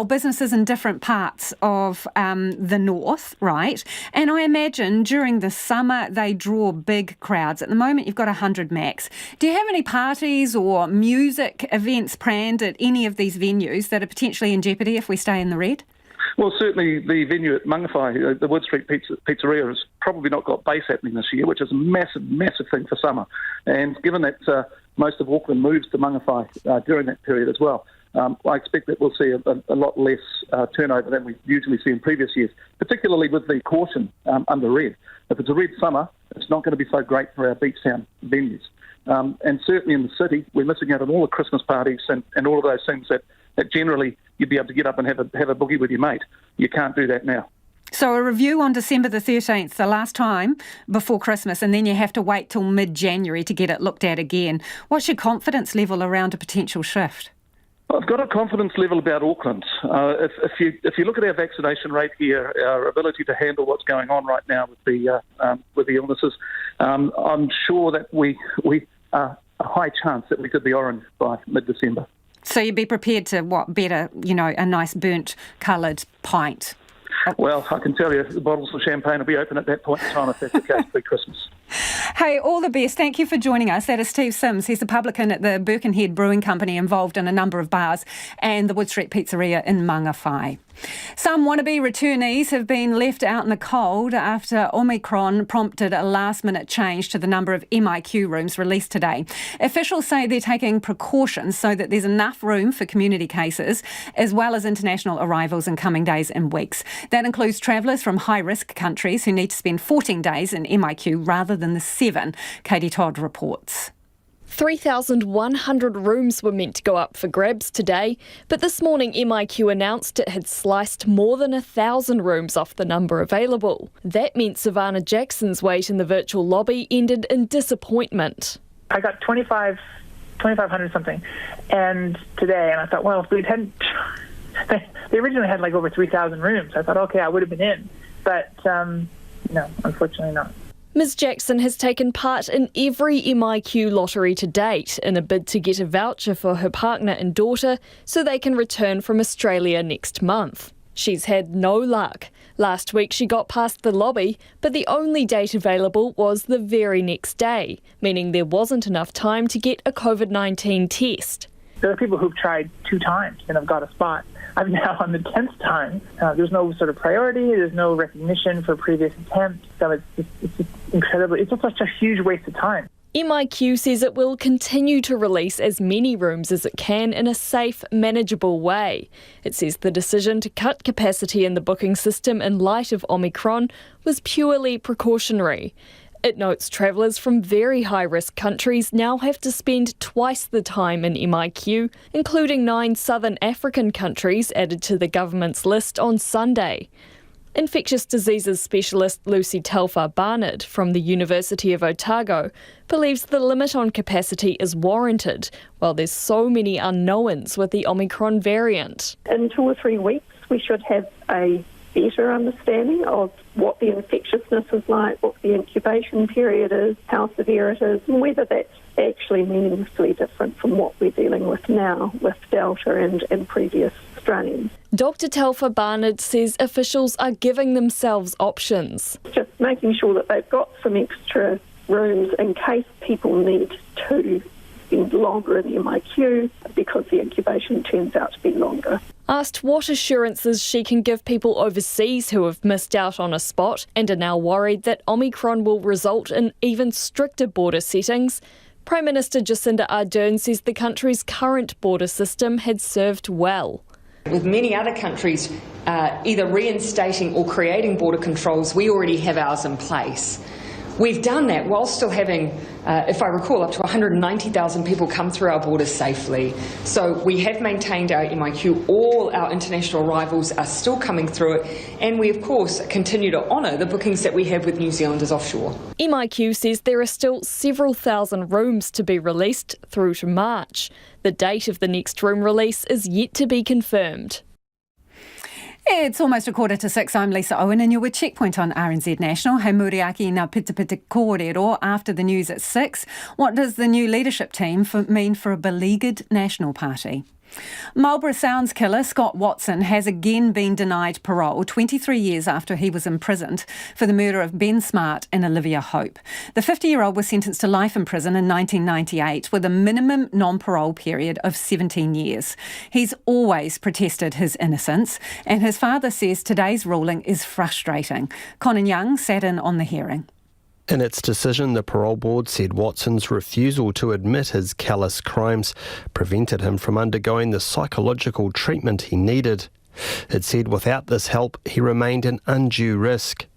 businesses in different parts of the north, right? And I imagine during the summer they draw big crowds. At the moment you've got 100 max. Do you have any parties or music events planned at any of these venues that are potentially in jeopardy if we stay in the red? Well, certainly the venue at Mangawhai, the Wood Street Pizzeria, has probably not got base happening this year, which is a massive, massive thing for summer. And given that most of Auckland moves to Mangawhai during that period as well, I expect that we'll see a lot less turnover than we usually see in previous years, particularly with the caution under red. If it's a red summer, it's not going to be so great for our beach town venues. And certainly in the city, we're missing out on all the Christmas parties and all of those things that generally you'd be able to get up and have a boogie with your mate. You can't do that now. So a review on December the 13th, the last time before Christmas, and then you have to wait till mid-January to get it looked at again. What's your confidence level around a potential shift? I've got a confidence level about Auckland. If you look at our vaccination rate here, our ability to handle what's going on right now with the illnesses, I'm sure that we are a high chance that we could be orange by mid-December. So you'd be prepared to, bet a nice burnt-coloured pint? Well, I can tell you the bottles of champagne will be open at that point in time if that's the case pre-Christmas. Hey, all the best. Thank you for joining us. That is Steve Sims. He's a publican at the Birkenhead Brewing Company, involved in a number of bars, and the Wood Street Pizzeria in Mangawhai. Some wannabe returnees have been left out in the cold after Omicron prompted a last-minute change to the number of MIQ rooms released today. Officials say they're taking precautions so that there's enough room for community cases as well as international arrivals in coming days and weeks. That includes travellers from high-risk countries who need to spend 14 days in MIQ rather than the 7, Katie Todd reports. 3,100 rooms were meant to go up for grabs today, but this morning MIQ announced it had sliced more than 1,000 rooms off the number available. That meant Savannah Jackson's wait in the virtual lobby ended in disappointment. I got 2,500 something, and today, and I thought, well, if we'd had, they originally had like over 3,000 rooms. I thought, okay, I would have been in, but no, unfortunately not. Ms Jackson has taken part in every MIQ lottery to date in a bid to get a voucher for her partner and daughter so they can return from Australia next month. She's had no luck. Last week she got past the lobby, but the only date available was the very next day, meaning there wasn't enough time to get a COVID-19 test. There are people who've tried 2 times and have got a spot. I'm now on the 10th time. There's no sort of priority. There's no recognition for previous attempts. So it's just incredible. It's just such a huge waste of time. MIQ says it will continue to release as many rooms as it can in a safe, manageable way. It says the decision to cut capacity in the booking system in light of Omicron was purely precautionary. It notes travellers from very high-risk countries now have to spend twice the time in MIQ, including 9 southern African countries added to the government's list on Sunday. Infectious diseases specialist Lucy Telfer-Barnard from the University of Otago believes the limit on capacity is warranted, while there's so many unknowns with the Omicron variant. In 2 or 3 weeks, we should have a better understanding of what the infectiousness is like, what the incubation period is, how severe it is, and whether that's actually meaningfully different from what we're dealing with now with Delta and previous strains. Dr Telfer-Barnard says officials are giving themselves options. Just making sure that they've got some extra rooms in case people need to spend longer in the MIQ because the incubation turns out to be longer. Asked what assurances she can give people overseas who have missed out on a spot and are now worried that Omicron will result in even stricter border settings, Prime Minister Jacinda Ardern says the country's current border system had served well. With many other countries either reinstating or creating border controls, we already have ours in place. We've done that while still having, if I recall, up to 190,000 people come through our borders safely. So we have maintained our MIQ. All our international arrivals are still coming through it. And we, of course, continue to honour the bookings that we have with New Zealanders offshore. MIQ says there are still several thousand rooms to be released through to March. The date of the next room release is yet to be confirmed. It's almost 5:45. I'm Lisa Owen and you're with Checkpoint on RNZ National. Hei muriaki ngā pita kōrero after the news at 6. What does the new leadership team mean for a beleaguered National Party? Marlborough Sounds killer Scott Watson has again been denied parole 23 years after he was imprisoned for the murder of Ben Smart and Olivia Hope. The 50-year-old was sentenced to life in prison in 1998 with a minimum non-parole period of 17 years. He's always protested his innocence and his father says today's ruling is frustrating. Conan Young sat in on the hearing. In its decision, the parole board said Watson's refusal to admit his callous crimes prevented him from undergoing the psychological treatment he needed. It said without this help, he remained an undue risk.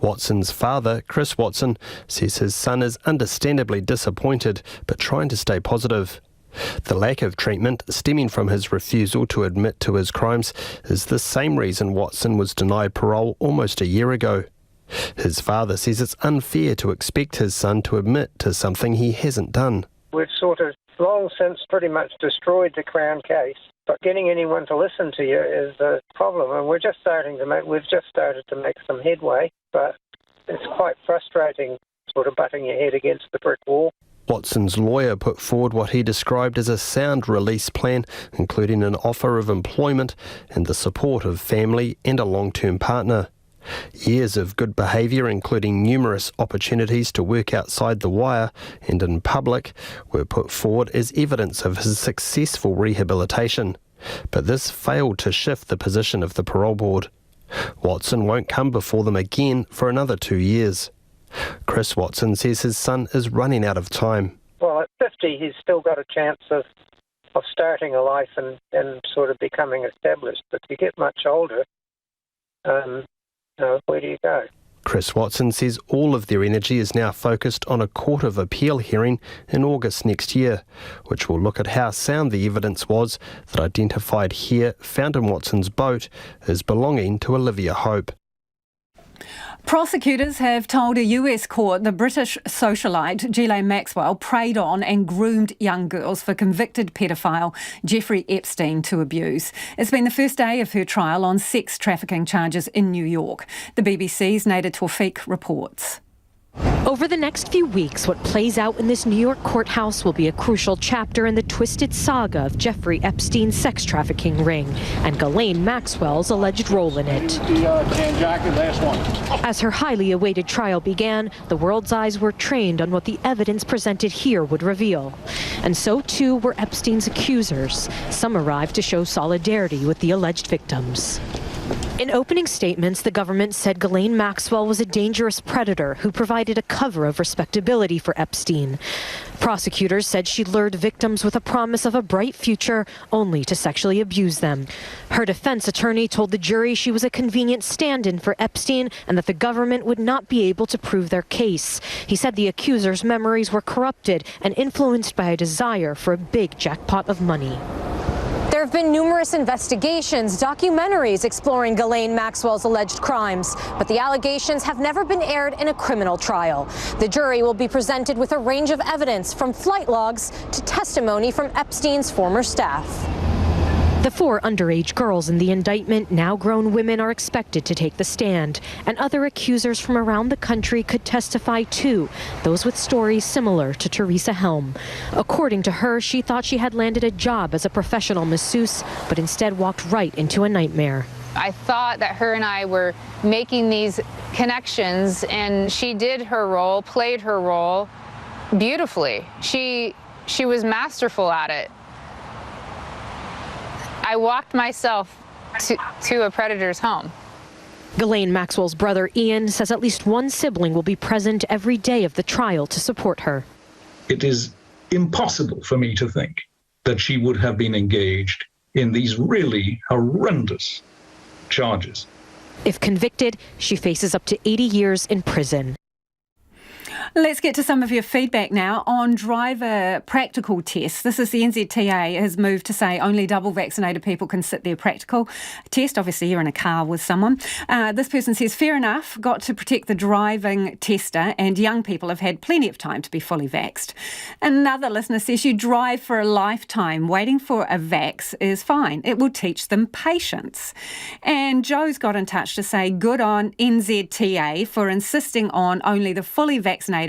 Watson's father, Chris Watson, says his son is understandably disappointed but trying to stay positive. The lack of treatment stemming from his refusal to admit to his crimes is the same reason Watson was denied parole almost a year ago. His father says it's unfair to expect his son to admit to something he hasn't done. We've sort of long since pretty much destroyed the Crown case, but getting anyone to listen to you is the problem, and we've just started to make some headway, but it's quite frustrating sort of butting your head against the brick wall. Watson's lawyer put forward what he described as a sound release plan, including an offer of employment and the support of family and a long-term partner. Years of good behaviour, including numerous opportunities to work outside the wire and in public, were put forward as evidence of his successful rehabilitation. But this failed to shift the position of the parole board. Watson won't come before them again for another 2 years. Chris Watson says his son is running out of time. Well, at 50, he's still got a chance of starting a life and sort of becoming established. But if you get much older, where do you go? Chris Watson says all of their energy is now focused on a Court of Appeal hearing in August next year, which will look at how sound the evidence was that identified hair found in Watson's boat as belonging to Olivia Hope. Prosecutors have told a US court the British socialite Ghislaine Maxwell preyed on and groomed young girls for convicted paedophile Jeffrey Epstein to abuse. It's been the first day of her trial on sex trafficking charges in New York. The BBC's Nada Tawfiq reports. Over the next few weeks, what plays out in this New York courthouse will be a crucial chapter in the twisted saga of Jeffrey Epstein's sex trafficking ring and Ghislaine Maxwell's alleged role in it. As her highly awaited trial began, the world's eyes were trained on what the evidence presented here would reveal. And so too were Epstein's accusers. Some arrived to show solidarity with the alleged victims. In opening statements, the government said Ghislaine Maxwell was a dangerous predator who provided a cover of respectability for Epstein. Prosecutors said she lured victims with a promise of a bright future only to sexually abuse them. Her defense attorney told the jury she was a convenient stand-in for Epstein and that the government would not be able to prove their case. He said the accusers' memories were corrupted and influenced by a desire for a big jackpot of money. There have been numerous investigations, documentaries exploring Ghislaine Maxwell's alleged crimes, but the allegations have never been aired in a criminal trial. The jury will be presented with a range of evidence, from flight logs to testimony from Epstein's former staff. The 4 underage girls in the indictment, now grown women, are expected to take the stand, and other accusers from around the country could testify too, those with stories similar to Teresa Helm. According to her, she thought she had landed a job as a professional masseuse, but instead walked right into a nightmare. I thought that her and I were making these connections, and she did her role, played her role beautifully. She she was masterful at it. I walked myself to a predator's home. Ghislaine Maxwell's brother Ian says at least one sibling will be present every day of the trial to support her. It is impossible for me to think that she would have been engaged in these really horrendous charges. If convicted, she faces up to 80 years in prison. Let's get to some of your feedback now on driver practical tests. This is the NZTA has moved to say only double vaccinated people can sit their practical test. Obviously, you're in a car with someone. This person says, fair enough, got to protect the driving tester, and young people have had plenty of time to be fully vaxxed. Another listener says, you drive for a lifetime. Waiting for a vax is fine. It will teach them patience. And Joe's got in touch to say, good on NZTA for insisting on only the fully vaccinated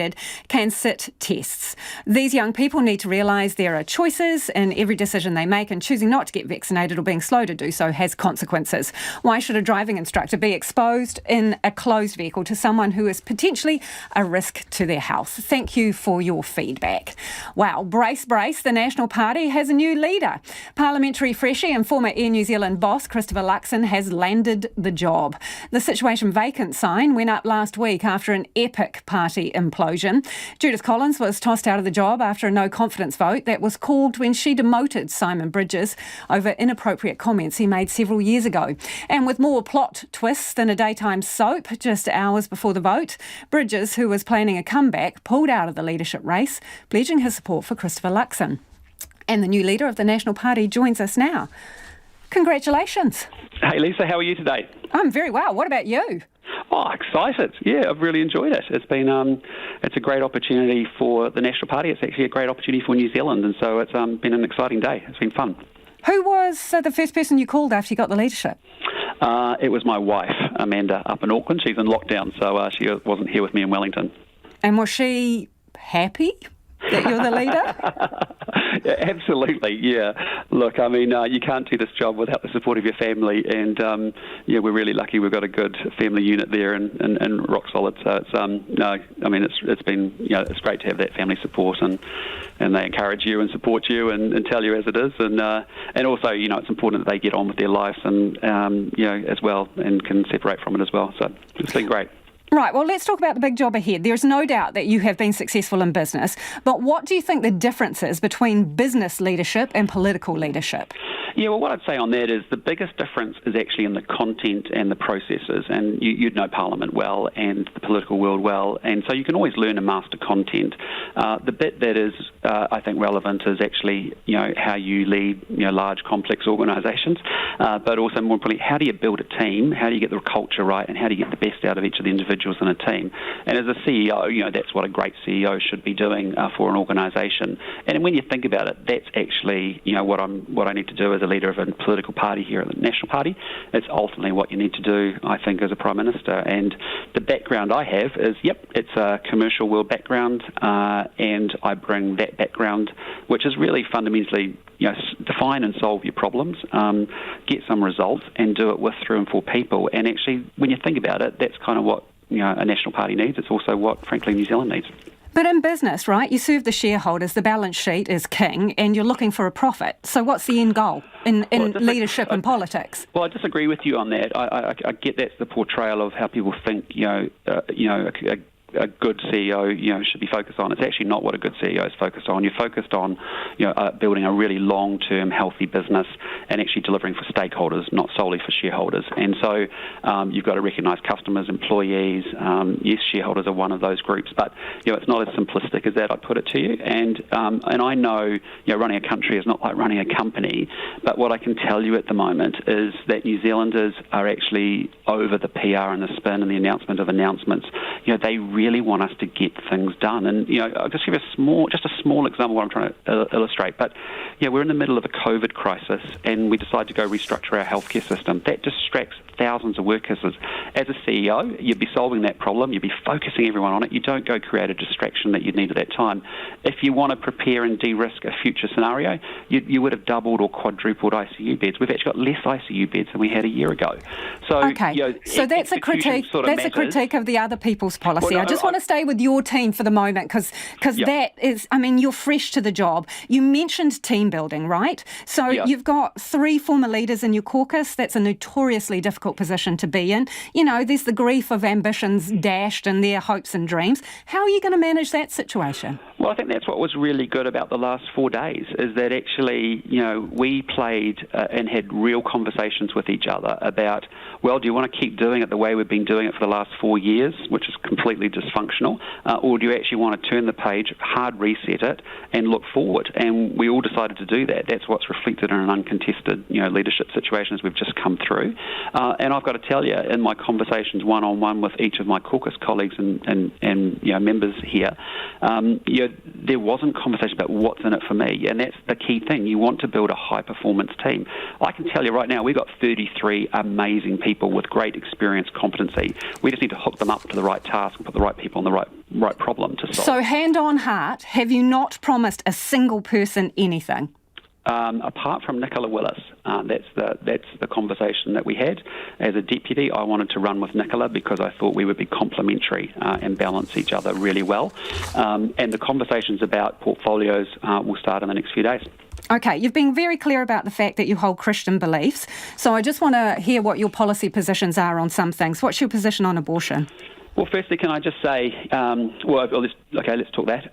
can sit tests. These young people need to realise there are choices in every decision they make, and choosing not to get vaccinated or being slow to do so has consequences. Why should a driving instructor be exposed in a closed vehicle to someone who is potentially a risk to their health? Thank you for your feedback. Wow, brace, the National Party has a new leader. Parliamentary freshie and former Air New Zealand boss Christopher Luxon has landed the job. The situation vacant sign went up last week after an epic party implosion. Judith Collins was tossed out of the job after a no-confidence vote that was called when she demoted Simon Bridges over inappropriate comments he made several years ago. And with more plot twists than a daytime soap just hours before the vote, Bridges, who was planning a comeback, pulled out of the leadership race, pledging his support for Christopher Luxon. And the new leader of the National Party joins us now. Congratulations. Hey Lisa, how are you today? I'm very well. What about you? Oh, excited. Yeah, I've really enjoyed it. It's been it's a great opportunity for the National Party. It's actually a great opportunity for New Zealand, and so it's been an exciting day. It's been fun. Who was the first person you called after you got the leadership? It was my wife, Amanda, up in Auckland. She's in lockdown, so she wasn't here with me in Wellington. And was she happy that you're the leader? Yeah, absolutely, yeah. Look, I mean, you can't do this job without the support of your family, and yeah, we're really lucky. We've got a good family unit there, and rock solid. So it's no, I mean, it's been, you know, it's great to have that family support, and they encourage you and support you and tell you as it is, and also, you know, it's important that they get on with their lives and you know, as well, and can separate from it as well. So it's been great. Right, well, let's talk about the big job ahead. There's no doubt that you have been successful in business, but what do you think the difference is between business leadership and political leadership? Yeah, well, what I'd say on that is the biggest difference is actually in the content and the processes, and you'd know Parliament well and the political world well, and so you can always learn and master content. The bit that is, I think, relevant is actually, you know, how you lead, you know, large, complex organisations, but also more importantly, how do you build a team, how do you get the culture right, and how do you get the best out of each of the individuals in a team. And as a CEO, you know, that's what a great CEO should be doing for an organisation. And when you think about it, that's actually, you know, what I need to do as a leader of a political party here at the National Party. It's ultimately what you need to do, I think, as a Prime Minister. And the background I have is, it's a commercial world background, and I bring that background, which is really fundamentally, you know, define and solve your problems, get some results, and do it with, through, and for people. And actually, when you think about it, that's kind of what, you know, a National Party needs. It's also what, frankly, New Zealand needs. But in business, right, you serve the shareholders, the balance sheet is king, and you're looking for a profit. So what's the end goal in leadership and politics? Well, I disagree with you on that. I get that's the portrayal of how people think, a good CEO, you know, should be focused on. It's actually not what a good CEO is focused on. You're focused on, you know, building a really long-term, healthy business and actually delivering for stakeholders, not solely for shareholders. And so you've got to recognise customers, employees. Yes, shareholders are one of those groups, but you know, it's not as simplistic as that. I'd put it to you. And I know, you know, running a country is not like running a company. But what I can tell you at the moment is that New Zealanders are actually over the PR and the spin and the announcement of announcements. You know, they really want us to get things done. And, you know, I'll just give a small example of what I'm trying to illustrate. But, yeah, we're in the middle of a COVID crisis and we decide to go restructure our healthcare system. That distracts thousands of workers. As a CEO, you'd be solving that problem. You'd be focusing everyone on it. You don't go create a distraction that you'd need at that time. If you want to prepare and de-risk a future scenario, you would have doubled or quadrupled ICU beds. We've actually got less ICU beds than we had a year ago. So, okay. You know, so that's a critique. That's a critique of the other people's policy. Well, just want to stay with your team for the moment because that is, I mean, you're fresh to the job. You mentioned team building, right? So you've got 3 former leaders in your caucus. That's a notoriously difficult position to be in. You know, there's the grief of ambitions dashed and their hopes and dreams. How are you going to manage that situation? Well, I think that's what was really good about the last 4 days, is that actually, you know, we played and had real conversations with each other about, well, do you want to keep doing it the way we've been doing it for the last 4 years, which is completely dysfunctional, or do you actually want to turn the page, hard reset it, and look forward? And we all decided to do that. That's what's reflected in an uncontested, you know, leadership situation as we've just come through. And I've got to tell you, in my conversations one-on-one with each of my caucus colleagues and you know, members here, you know, there wasn't conversation about what's in it for me, and that's the key thing. You want to build a high-performance team. I can tell you right now, we've got 33 amazing people with great experience, competency. We just need to hook them up to the right task and put the right people on the right problem to solve. So, hand on heart, have you not promised a single person anything? Apart from Nicola Willis, that's the conversation that we had. As a deputy, I wanted to run with Nicola because I thought we would be complementary and balance each other really well. And the conversations about portfolios will start in the next few days. Okay, you've been very clear about the fact that you hold Christian beliefs. So I just want to hear what your policy positions are on some things. What's your position on abortion? Well, firstly, can I just say, let's talk that.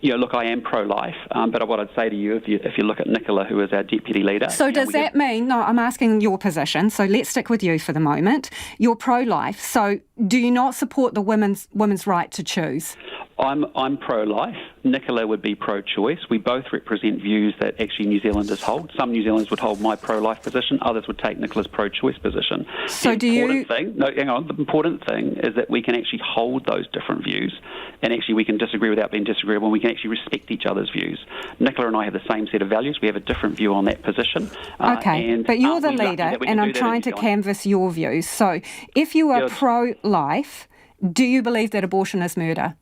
You know, look, I am pro-life, but what I'd say to you, if you look at Nicola, who is our deputy leader... So does that mean, no, I'm asking your position, so let's stick with you for the moment. You're pro-life, so do you not support the women's right to choose? I'm pro-life. Nicola would be pro-choice. We both represent views that actually New Zealanders hold. Some New Zealanders would hold my pro-life position. Others would take Nicola's pro-choice position. So the important thing is that we can actually hold those different views, and actually we can disagree without being disagreeable, and we can actually respect each other's views. Nicola and I have the same set of values. We have a different view on that position. But you're the leader, and I'm trying to canvass your views. So if you are pro-life, do you believe that abortion is murder?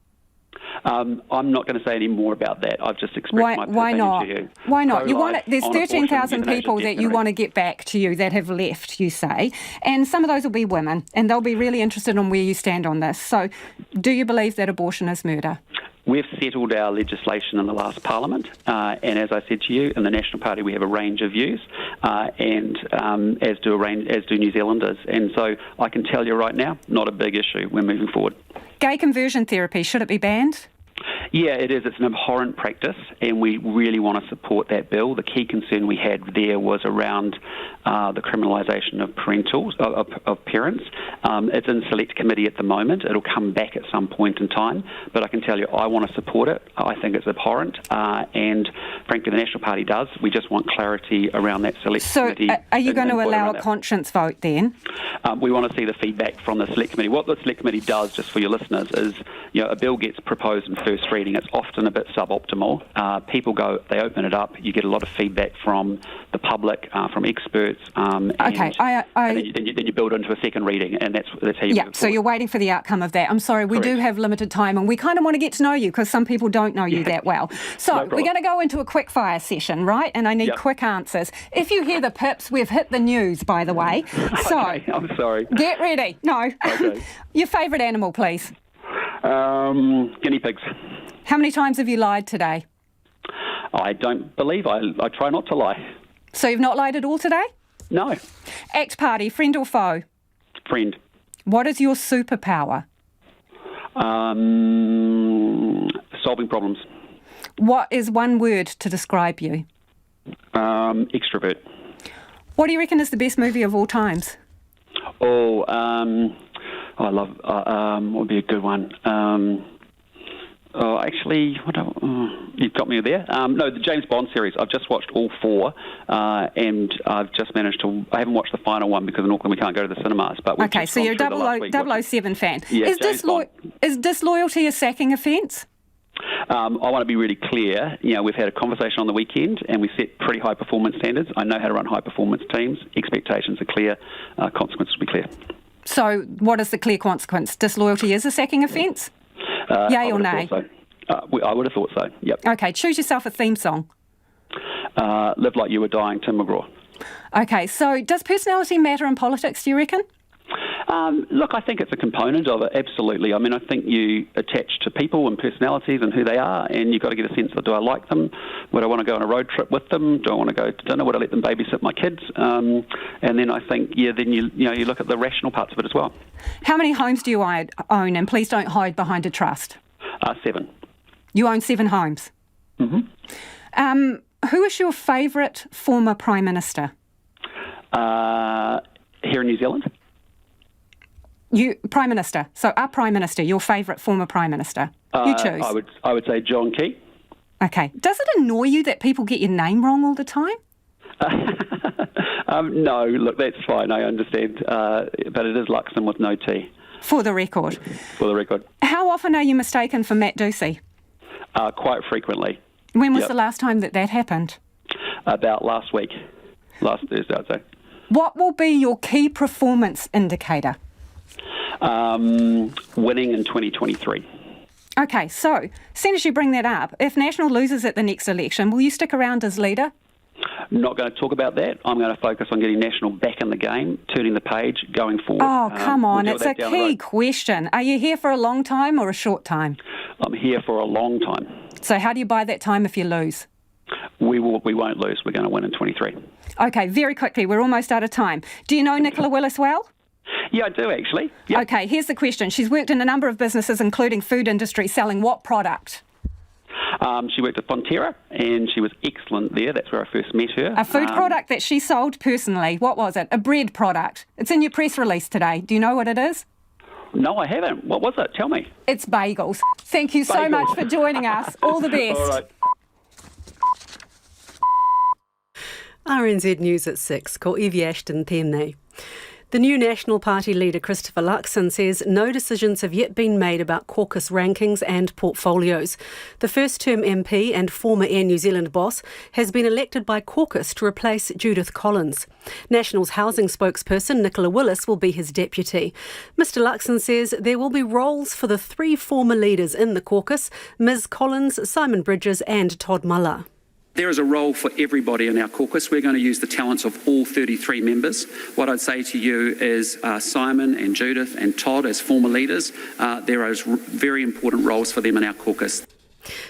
I'm not going to say any more about that. I've just expressed my opinion to you. Why not? You want it, there's 13,000 people that you want to get back to you that have left, you say, and some of those will be women, and they'll be really interested in where you stand on this. So do you believe that abortion is murder? We've settled our legislation in the last Parliament, and as I said to you, in the National Party we have a range of views, and as do New Zealanders. And so I can tell you right now, not a big issue. We're moving forward. Gay conversion therapy, should it be banned? Yeah, it is. It's an abhorrent practice, and we really want to support that bill. The key concern we had there was around the criminalisation of parents. It's in select committee at the moment. It'll come back at some point in time, but I can tell you I want to support it. I think it's abhorrent, and frankly the National Party does. We just want clarity around that select committee. So are you going to allow a conscience vote then? We want to see the feedback from the select committee. What the select committee does, just for your listeners, is a bill gets proposed in first reading. It's often a bit suboptimal. People go, they open it up, you get a lot of feedback from the public, from experts, and then you build into a second reading, and that's how you move so you're waiting for the outcome of that. I'm sorry, we do have limited time, and we kind of want to get to know you because some people don't know you that well. So we're going to go into a quick fire session, right? And I need quick answers. If you hear the pips, we've hit the news, by the way. So I'm sorry. Get ready. No. Okay. Your favourite animal, please. Guinea pigs. How many times have you lied today? I don't believe I try not to lie. So you've not lied at all today? No. ACT Party, friend or foe? Friend. What is your superpower? Solving problems. What is one word to describe you? Extrovert. What do you reckon is the best movie of all times? I love, what would be a good one? You've got me there. No, the James Bond series. I've just watched all 4, and I've just managed to... I haven't watched the final one because in Auckland we can't go to the cinemas. But okay, so you're a 007 fan. Yeah, is disloyalty a sacking offence? I want to be really clear. We've had a conversation on the weekend and we set pretty high performance standards. I know how to run high performance teams. Expectations are clear. Consequences will be clear. So what is the clear consequence? Disloyalty is a sacking offence? Yay or nay? I would have thought so, yep. Okay, choose yourself a theme song. Live Like You Were Dying, Tim McGraw. Okay, so does personality matter in politics, do you reckon? Look, I think it's a component of it, absolutely. I mean, I think you attach to people and personalities and who they are, and you've got to get a sense of, do I like them? Would I want to go on a road trip with them? Do I want to go to dinner? Would I let them babysit my kids? And then I think, then you look at the rational parts of it as well. How many homes do you own? And please don't hide behind a trust. 7. You own 7 homes? Mm-hmm. Who is your favourite former Prime Minister? Here in New Zealand? Prime Minister. So our Prime Minister, your favourite former Prime Minister. You choose. I would say John Key. Okay. Does it annoy you that people get your name wrong all the time? No, look, that's fine. I understand. But it is Luxon with no T. For the record. For the record. How often are you mistaken for Matt Ducey? Quite frequently. When was the last time that happened? About last week. Last Thursday, I'd say. What will be your key performance indicator? Winning in 2023. Okay, so, as soon as you bring that up, if National loses at the next election, will you stick around as leader? Not going to talk about that. I'm going to focus on getting National back in the game, turning the page, going forward. Oh, come on, it's a key question. Are you here for a long time or a short time? I'm here for a long time. So how do you buy that time if you lose? We won't lose. We're going to win in 23. Okay, very quickly, we're almost out of time. Do you know Nicola Willis well? Yeah, I do actually. Yep. Okay, here's the question. She's worked in a number of businesses, including food industry, selling what product? She worked at Fonterra, and she was excellent there. That's where I first met her. A food product that she sold personally. What was it? A bread product. It's in your press release today. Do you know what it is? No, I haven't. What was it? Tell me. It's bagels. Thank you so much for joining us. All the best. All right. RNZ News at 6, ko Evie Ashton tēnei. The new National Party leader Christopher Luxon says no decisions have yet been made about caucus rankings and portfolios. The first-term MP and former Air New Zealand boss has been elected by caucus to replace Judith Collins. National's housing spokesperson Nicola Willis will be his deputy. Mr Luxon says there will be roles for the 3 former leaders in the caucus, Ms Collins, Simon Bridges and Todd Muller. There is a role for everybody in our caucus. We're going to use the talents of all 33 members. What I'd say to you is Simon and Judith and Todd as former leaders, there are very important roles for them in our caucus.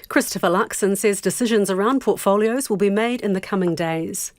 Christopher Luxon says decisions around portfolios will be made in the coming days.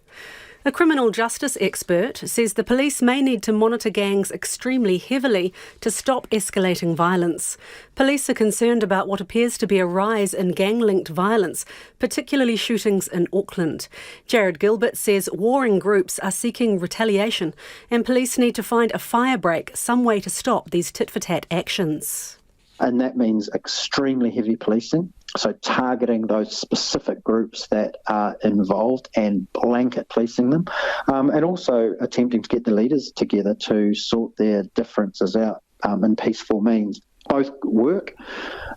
A criminal justice expert says the police may need to monitor gangs extremely heavily to stop escalating violence. Police are concerned about what appears to be a rise in gang-linked violence, particularly shootings in Auckland. Jared Gilbert says warring groups are seeking retaliation and police need to find a firebreak, some way to stop these tit-for-tat actions. And that means extremely heavy policing, so targeting those specific groups that are involved and blanket policing them, and also attempting to get the leaders together to sort their differences out in peaceful means. Both work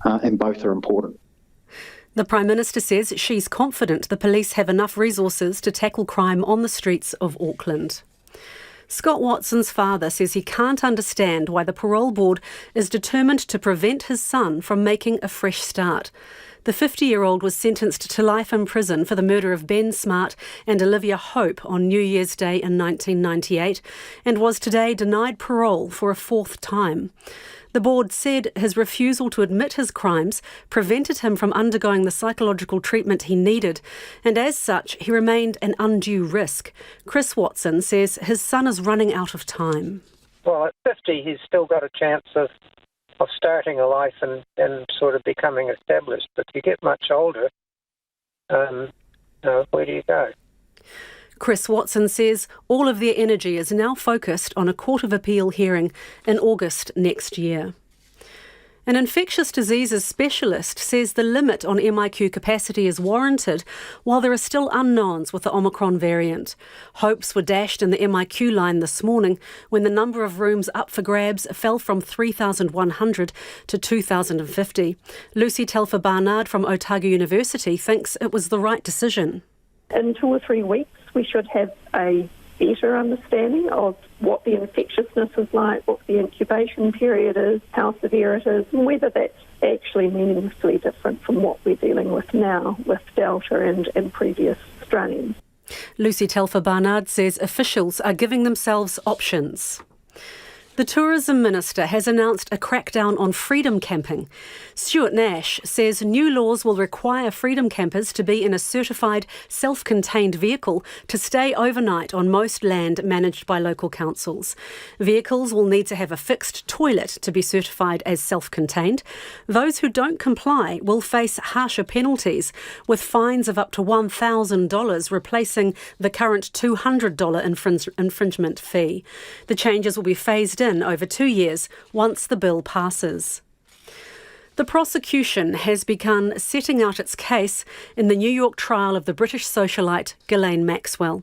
and both are important. The Prime Minister says she's confident the police have enough resources to tackle crime on the streets of Auckland. Scott Watson's father says he can't understand why the parole board is determined to prevent his son from making a fresh start. The 50-year-old was sentenced to life in prison for the murder of Ben Smart and Olivia Hope on New Year's Day in 1998 and was today denied parole for a 4th time. The board said his refusal to admit his crimes prevented him from undergoing the psychological treatment he needed, and as such, he remained an undue risk. Chris Watson says his son is running out of time. Well, at 50, he's still got a chance of starting a life and sort of becoming established. But if you get much older, where do you go? Chris Watson says all of their energy is now focused on a Court of Appeal hearing in August next year. An infectious diseases specialist says the limit on MIQ capacity is warranted while there are still unknowns with the Omicron variant. Hopes were dashed in the MIQ line this morning when the number of rooms up for grabs fell from 3,100 to 2,050. Lucy Telfer-Barnard from Otago University thinks it was the right decision. In 2 or 3 weeks, we should have a better understanding of what the infectiousness is like, what the incubation period is, how severe it is, and whether that's actually meaningfully different from what we're dealing with now with Delta and previous strains. Lucy Telfer-Barnard says officials are giving themselves options. The Tourism Minister has announced a crackdown on freedom camping. Stuart Nash says new laws will require freedom campers to be in a certified, self-contained vehicle to stay overnight on most land managed by local councils. Vehicles will need to have a fixed toilet to be certified as self-contained. Those who don't comply will face harsher penalties, with fines of up to $1,000, replacing the current $200 infringement fee. The changes will be phased in over 2 years once the bill passes. The prosecution has begun setting out its case in the New York trial of the British socialite Ghislaine Maxwell.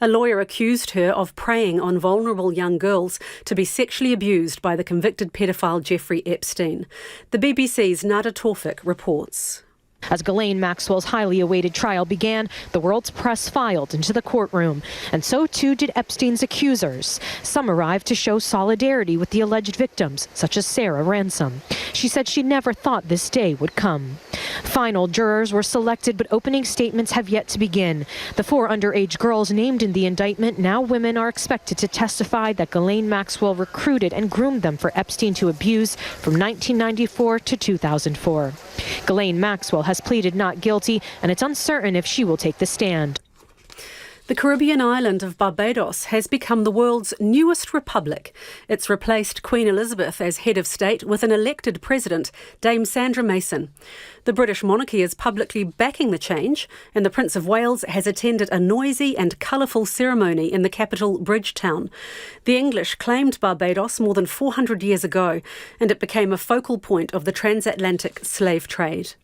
A lawyer accused her of preying on vulnerable young girls to be sexually abused by the convicted paedophile Jeffrey Epstein. The BBC's Nada Tawfik reports. As Ghislaine Maxwell's highly awaited trial began, the world's press filed into the courtroom, and so too did Epstein's accusers. Some arrived to show solidarity with the alleged victims, such as Sarah Ransom. She said she never thought this day would come. Final jurors were selected, but opening statements have yet to begin. The 4 underage girls named in the indictment, now women, are expected to testify that Ghislaine Maxwell recruited and groomed them for Epstein to abuse from 1994 to 2004. Ghislaine Maxwell has pleaded not guilty, and it's uncertain if she will take the stand. The Caribbean island of Barbados has become the world's newest republic. It's replaced Queen Elizabeth as head of state with an elected president, Dame Sandra Mason. The British monarchy is publicly backing the change, and the Prince of Wales has attended a noisy and colourful ceremony in the capital, Bridgetown. The English claimed Barbados more than 400 years ago, and it became a focal point of the transatlantic slave trade.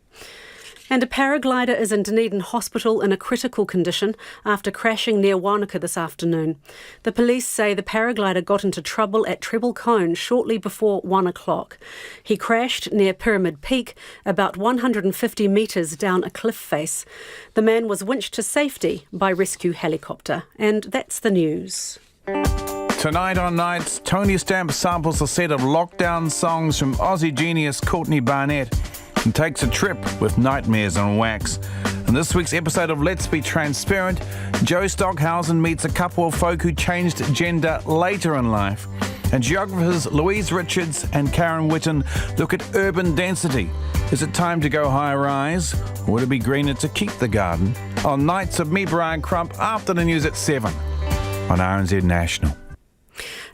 And a paraglider is in Dunedin Hospital in a critical condition after crashing near Wanaka this afternoon. The police say the paraglider got into trouble at Treble Cone shortly before 1 o'clock. He crashed near Pyramid Peak, about 150 metres down a cliff face. The man was winched to safety by rescue helicopter. And that's the news. Tonight on Nights, Tony Stamp samples a set of lockdown songs from Aussie genius Courtney Barnett and takes a trip with Nightmares on Wax. In this week's episode of Let's Be Transparent, Joe Stockhausen meets a couple of folk who changed gender later in life. And geographers Louise Richards and Karen Witten look at urban density. Is it time to go high-rise, or would it be greener to keep the garden? On Nights of me, Brian Crump, after the news at 7 on RNZ National.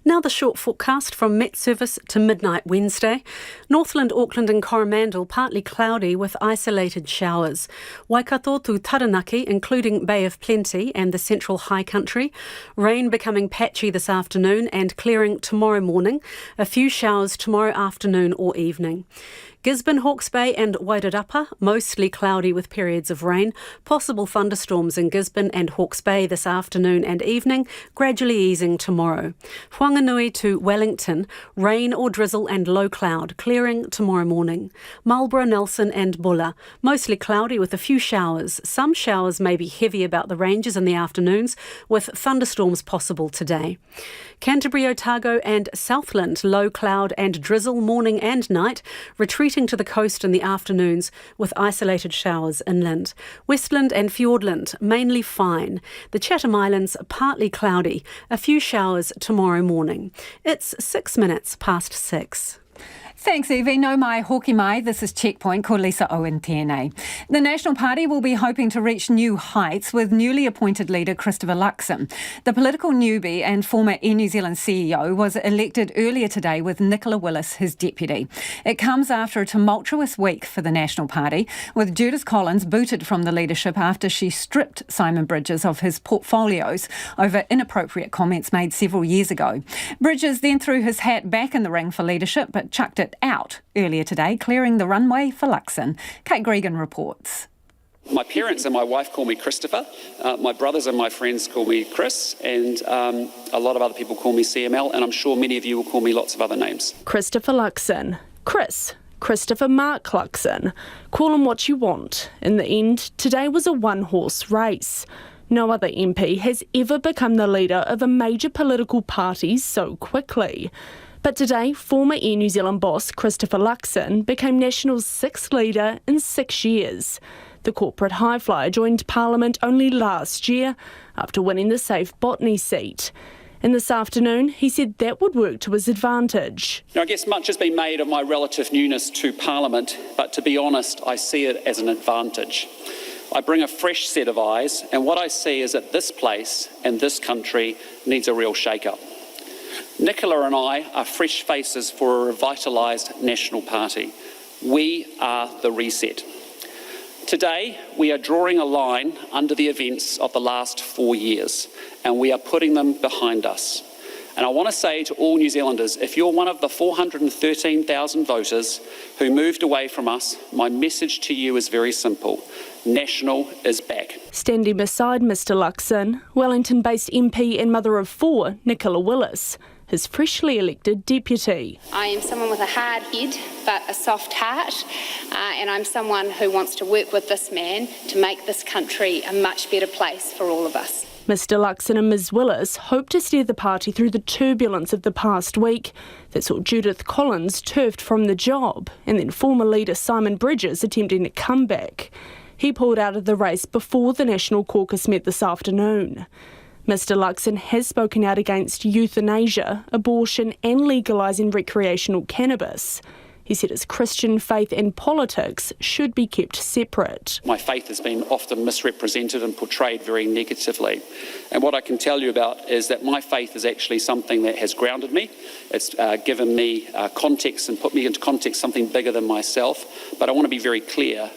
Now the short forecast from Met Service to midnight Wednesday. Northland, Auckland and Coromandel partly cloudy with isolated showers. Waikato to Taranaki, including Bay of Plenty and the central high country. Rain becoming patchy this afternoon and clearing tomorrow morning. A few showers tomorrow afternoon or evening. Gisborne, Hawke's Bay and Wairarapa, mostly cloudy with periods of rain. Possible thunderstorms in Gisborne and Hawke's Bay this afternoon and evening, gradually easing tomorrow. Whanganui to Wellington, rain or drizzle and low cloud, clearing tomorrow morning. Marlborough, Nelson and Bulla, mostly cloudy with a few showers. Some showers may be heavy about the ranges in the afternoons, with thunderstorms possible today. Canterbury, Otago and Southland, low cloud and drizzle morning and night, retreating to the coast in the afternoons with isolated showers inland. Westland and Fiordland, mainly fine. The Chatham Islands, partly cloudy, a few showers tomorrow morning. It's 6 minutes past 6. Thanks, Evie. No mai, hoki mai. This is Checkpoint. Ko Lisa Owen tēnei. The National Party will be hoping to reach new heights with newly appointed leader Christopher Luxon. The political newbie and former Air New Zealand CEO was elected earlier today with Nicola Willis his deputy. It comes after a tumultuous week for the National Party, with Judith Collins booted from the leadership after she stripped Simon Bridges of his portfolios over inappropriate comments made several years ago. Bridges then threw his hat back in the ring for leadership but chucked it out earlier today, clearing the runway for Luxon. Kate Gregan reports. My parents and my wife call me Christopher. My brothers and my friends call me Chris, and a lot of other people call me CML, and I'm sure many of you will call me lots of other names. Christopher Luxon. Chris. Christopher Mark Luxon. Call him what you want. In the end, today was a one-horse race. No other MP has ever become the leader of a major political party so quickly. But today, former Air New Zealand boss Christopher Luxon became National's 6th leader in 6 years. The corporate highflyer joined Parliament only last year after winning the safe Botany seat. And this afternoon, he said that would work to his advantage. Now, I guess much has been made of my relative newness to Parliament, but to be honest, I see it as an advantage. I bring a fresh set of eyes, and what I see is that this place and this country needs a real shake-up. Nicola and I are fresh faces for a revitalised National Party. We are the reset. Today, we are drawing a line under the events of the last 4 years, and we are putting them behind us. And I want to say to all New Zealanders, if you're one of the 413,000 voters who moved away from us, my message to you is very simple. National is back. Standing beside Mr Luxon, Wellington-based MP and mother of 4, Nicola Willis, his freshly elected deputy. I am someone with a hard head but a soft heart, and I'm someone who wants to work with this man to make this country a much better place for all of us. Mr Luxon and Ms Willis hope to steer the party through the turbulence of the past week that saw Judith Collins turfed from the job and then former leader Simon Bridges attempting a comeback. He pulled out of the race before the National Caucus met this afternoon. Mr Luxon has spoken out against euthanasia, abortion and legalising recreational cannabis. He said his Christian faith and politics should be kept separate. My faith has been often misrepresented and portrayed very negatively. And what I can tell you about is that my faith is actually something that has grounded me. It's given me context and put me into context, something bigger than myself. But I want to be very clear.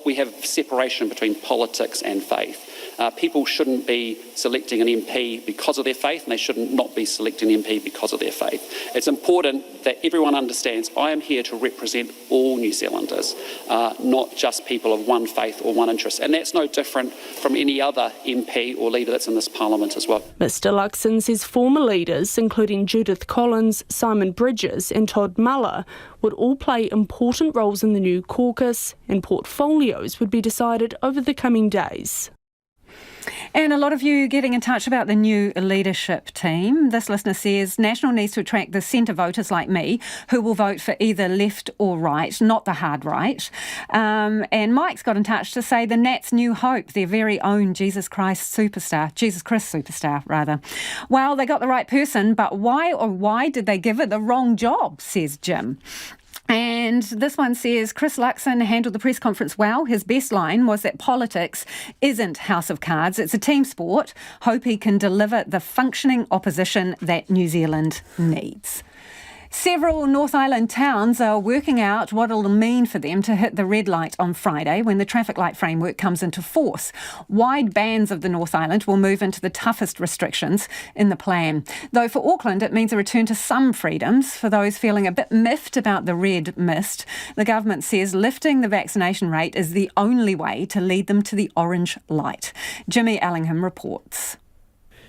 We have separation between politics and faith. People shouldn't be selecting an MP because of their faith, and they should not be selecting an MP because of their faith. It's important that everyone understands I am here to represent all New Zealanders, not just people of one faith or one interest. And that's no different from any other MP or leader that's in this Parliament as well. Mr Luxon says former leaders, including Judith Collins, Simon Bridges and Todd Muller, would all play important roles in the new caucus, and portfolios would be decided over the coming days. And a lot of you getting in touch about the new leadership team. This listener says National needs to attract the centre voters like me who will vote for either left or right, not the hard right. And Mike's got in touch to say the Nats' new hope, their very own Jesus Christ superstar. Well, they got the right person, but why did they give it the wrong job, says Jim. And this one says Chris Luxon handled the press conference well. His best line was that politics isn't House of Cards, it's a team sport. Hope he can deliver the functioning opposition that New Zealand needs. Several North Island towns are working out what it'll mean for them to hit the red light on Friday when the traffic light framework comes into force. Wide bands of the North Island will move into the toughest restrictions in the plan. Though for Auckland, it means a return to some freedoms. For those feeling a bit miffed about the red mist, the government says lifting the vaccination rate is the only way to lead them to the orange light. Jimmy Allingham reports.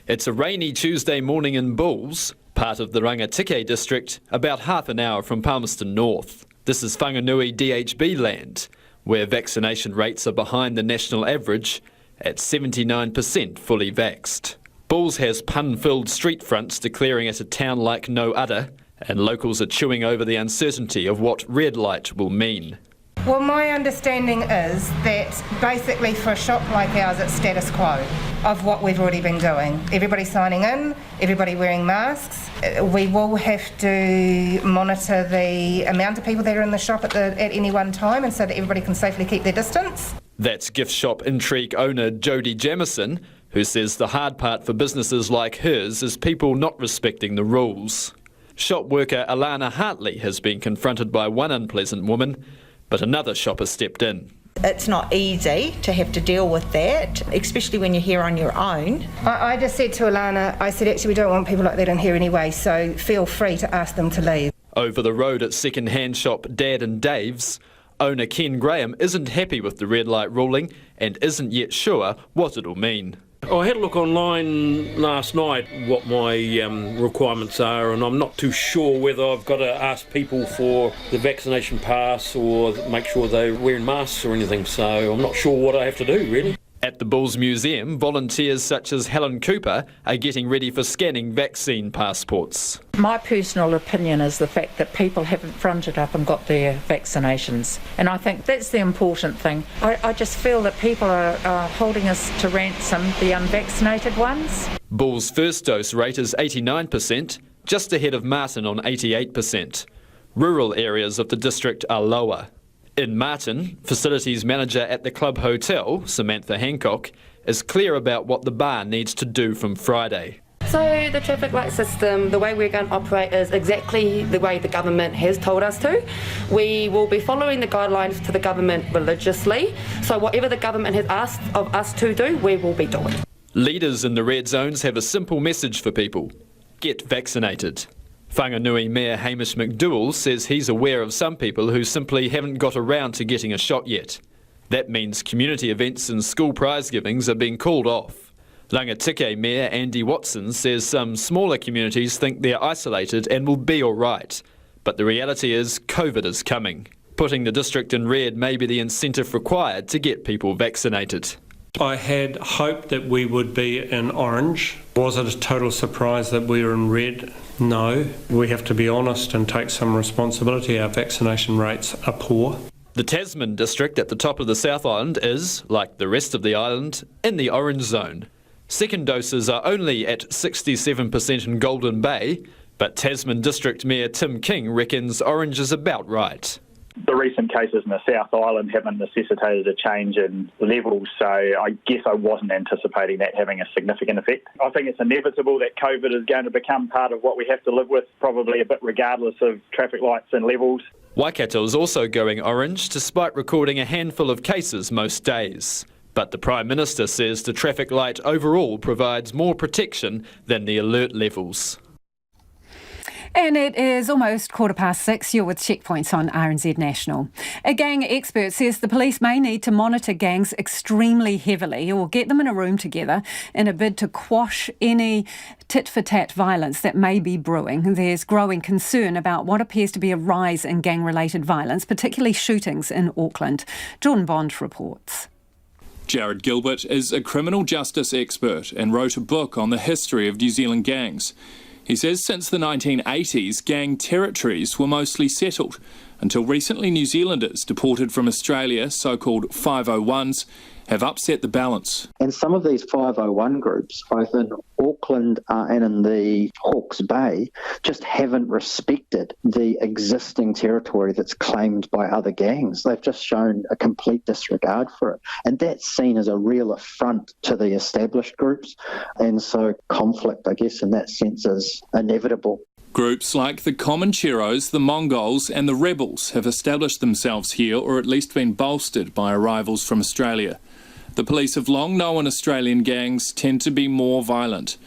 It's a rainy Tuesday morning in Bulls, part of the Rangatike district, about half an hour from Palmerston North. This is Whanganui DHB land, where vaccination rates are behind the national average at 79% fully vaxxed. Bulls has pun-filled street fronts declaring it a town like no other, and locals are chewing over the uncertainty of what red light will mean. Well, my understanding is that basically for a shop like ours it's status quo of what we've already been doing. Everybody signing in, everybody wearing masks. We will have to monitor the amount of people that are in the shop at any one time, and so that everybody can safely keep their distance. That's gift shop Intrigue owner Jodie Jamieson, who says the hard part for businesses like hers is people not respecting the rules. Shop worker Alana Hartley has been confronted by one unpleasant woman, but another shopper stepped in. It's not easy to have to deal with that, especially when you're here on your own. I just said to Alana, I said actually we don't want people like that in here anyway, so feel free to ask them to leave. Over the road at second-hand shop Dad and Dave's, owner Ken Graham isn't happy with the red light ruling and isn't yet sure what it'll mean. I had a look online last night what my requirements are, and I'm not too sure whether I've got to ask people for the vaccination pass or make sure they're wearing masks or anything, so I'm not sure what I have to do really. At the Bulls Museum, volunteers such as Helen Cooper are getting ready for scanning vaccine passports. My personal opinion is the fact that people haven't fronted up and got their vaccinations, and I think that's the important thing. I just feel that people are holding us to ransom, the unvaccinated ones. Bull's first dose rate is 89%, just ahead of Martin on 88%. Rural areas of the district are lower. In Martin, facilities manager at the Club Hotel, Samantha Hancock, is clear about what the bar needs to do from Friday. So the traffic light system, the way we're going to operate is exactly the way the government has told us to. We will be following the guidelines to the government religiously. So whatever the government has asked of us to do, we will be doing. Leaders in the red zones have a simple message for people. Get vaccinated. Whanganui Mayor Hamish McDowell says he's aware of some people who simply haven't got around to getting a shot yet. That means community events and school prize givings are being called off. Rangatike Mayor Andy Watson says some smaller communities think they're isolated and will be all right. But the reality is COVID is coming. Putting the district in red may be the incentive required to get people vaccinated. I had hoped that we would be in orange. Was it a total surprise that we were in red? No. We have to be honest and take some responsibility. Our vaccination rates are poor. The Tasman district at the top of the South Island is, like the rest of the island, in the orange zone. Second doses are only at 67% in Golden Bay, but Tasman District Mayor Tim King reckons orange is about right. The recent cases in the South Island haven't necessitated a change in levels, so I guess I wasn't anticipating that having a significant effect. I think it's inevitable that COVID is going to become part of what we have to live with, probably a bit regardless of traffic lights and levels. Waikato is also going orange, despite recording a handful of cases most days. But the Prime Minister says the traffic light overall provides more protection than the alert levels. And it is almost 6:15. You're with Checkpoints on RNZ National. A gang expert says the police may need to monitor gangs extremely heavily or get them in a room together in a bid to quash any tit-for-tat violence that may be brewing. There's growing concern about what appears to be a rise in gang-related violence, particularly shootings in Auckland. Jordan Bond reports. Jared Gilbert is a criminal justice expert and wrote a book on the history of New Zealand gangs. He says since the 1980s, gang territories were mostly settled. Until recently, New Zealanders deported from Australia, so-called 501s, have upset the balance. And some of these 501 groups, both in Auckland and in the Hawke's Bay, just haven't respected the existing territory that's claimed by other gangs. They've just shown a complete disregard for it. And that's seen as a real affront to the established groups. And so conflict, I guess, in that sense is inevitable. Groups like the Comancheros, the Mongols and the Rebels have established themselves here, or at least been bolstered by arrivals from Australia. The police have long known Australian gangs tend to be more violent.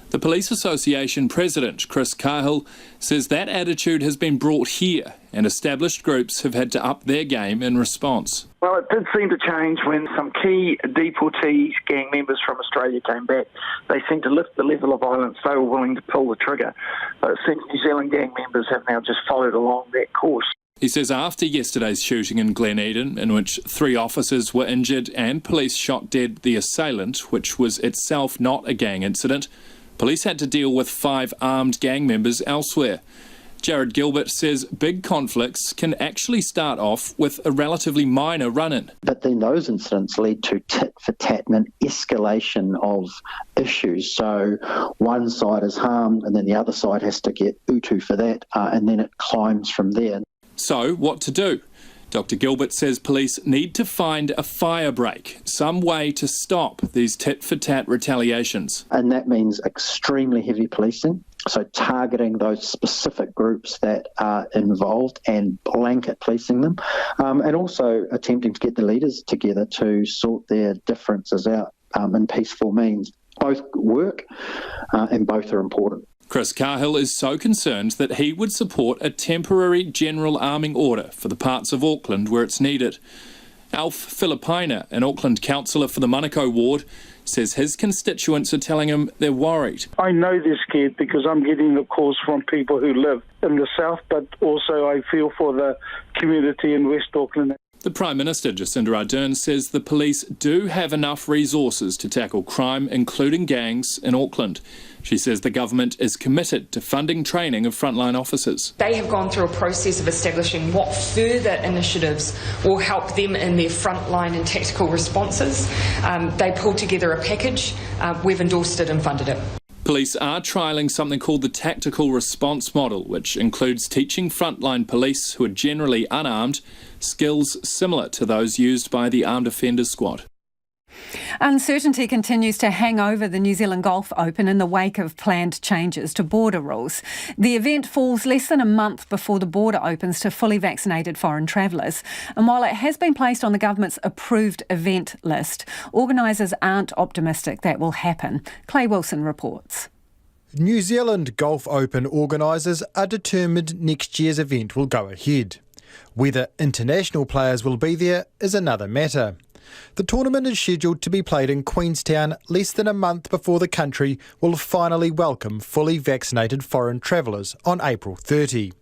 The Police Association President, Chris Cahill, says that attitude has been brought here and established groups have had to up their game in response. Well, it did seem to change when some key deportees, gang members from Australia came back. They seemed to lift the level of violence. They were willing to pull the trigger. But it seems New Zealand gang members have now just followed along that course. He says after yesterday's shooting in Gleneden, in which 3 officers were injured and police shot dead the assailant, which was itself not a gang incident, police had to deal with 5 armed gang members elsewhere. Jared Gilbert says big conflicts can actually start off with a relatively minor run-in. But then those incidents lead to tit-for-tat and an escalation of issues. So one side is harmed and then the other side has to get utu for that, and then it climbs from there. So, what to do? Dr. Gilbert says police need to find a fire break, some way to stop these tit-for-tat retaliations. And that means extremely heavy policing, so targeting those specific groups that are involved and blanket policing them, and also attempting to get the leaders together to sort their differences out in peaceful means. Both work and both are important. Chris Cahill is so concerned that he would support a temporary general arming order for the parts of Auckland where it's needed. Alf Filipina, an Auckland councillor for the Manukau ward, says his constituents are telling him they're worried. I know they're scared because I'm getting the calls from people who live in the south, but also I feel for the community in West Auckland. The Prime Minister, Jacinda Ardern, says the police do have enough resources to tackle crime, including gangs, in Auckland. She says the government is committed to funding training of frontline officers. They have gone through a process of establishing what further initiatives will help them in their frontline and tactical responses. They pulled together a package. We've endorsed it and funded it. Police are trialling something called the tactical response model, which includes teaching frontline police, who are generally unarmed, skills similar to those used by the Armed Offenders Squad. Uncertainty continues to hang over the New Zealand Golf Open in the wake of planned changes to border rules. The event falls less than a month before the border opens to fully vaccinated foreign travellers. And while it has been placed on the government's approved event list, organisers aren't optimistic that will happen. Clay Wilson reports. New Zealand Golf Open organisers are determined next year's event will go ahead. Whether international players will be there is another matter. The tournament is scheduled to be played in Queenstown less than a month before the country will finally welcome fully vaccinated foreign travellers on April 30.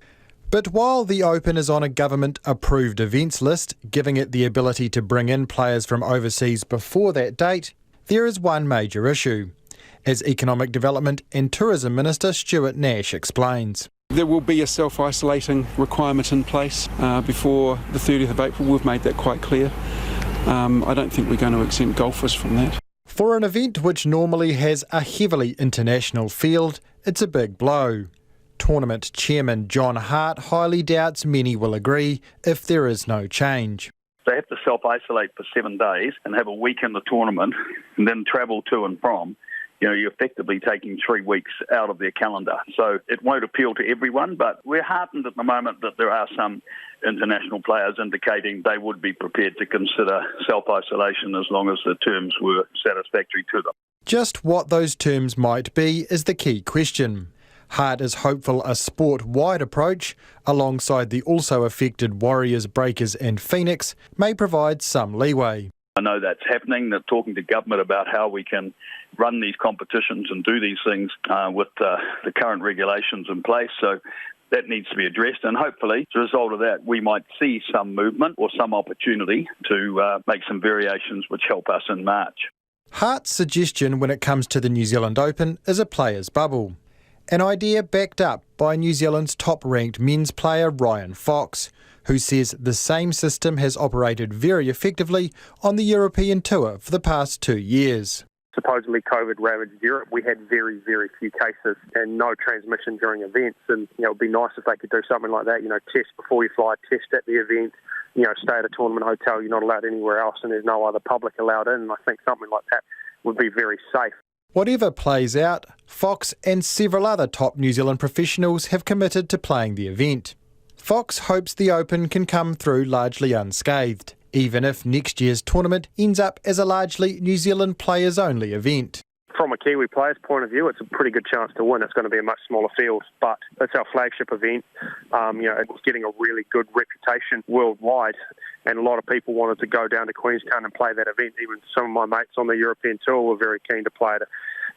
But while the Open is on a government-approved events list, giving it the ability to bring in players from overseas before that date, there is one major issue, as Economic Development and Tourism Minister Stuart Nash explains. There will be a self-isolating requirement in place before the 30th of April. We've made that quite clear. I don't think we're going to exempt golfers from that. For an event which normally has a heavily international field, it's a big blow. Tournament Chairman John Hart highly doubts many will agree if there is no change. They have to self-isolate for 7 days and have a week in the tournament and then travel to and from. You're effectively taking 3 weeks out of their calendar. So it won't appeal to everyone, but we're heartened at the moment that there are some international players indicating they would be prepared to consider self-isolation as long as the terms were satisfactory to them. Just what those terms might be is the key question. Hart is hopeful a sport-wide approach, alongside the also affected Warriors, Breakers and Phoenix, may provide some leeway. I know that's happening. They're talking to government about how we can run these competitions and do these things with the current regulations in place. So that needs to be addressed, and hopefully, as a result of that, we might see some movement or some opportunity to make some variations which help us in March. Hart's suggestion when it comes to the New Zealand Open is a players' bubble, an idea backed up by New Zealand's top-ranked men's player Ryan Fox, who says the same system has operated very effectively on the European Tour for the past 2 years. Supposedly COVID ravaged Europe. We had very, very few cases and no transmission during events. And, it would be nice if they could do something like that, test before you fly, test at the event, stay at a tournament hotel, you're not allowed anywhere else and there's no other public allowed in. And I think something like that would be very safe. Whatever plays out, Fox and several other top New Zealand professionals have committed to playing the event. Fox hopes the Open can come through largely unscathed, even if next year's tournament ends up as a largely New Zealand players-only event. From a Kiwi player's point of view, it's a pretty good chance to win. It's going to be a much smaller field, but it's our flagship event. It's getting a really good reputation worldwide, and a lot of people wanted to go down to Queenstown and play that event. Even some of my mates on the European Tour were very keen to play it.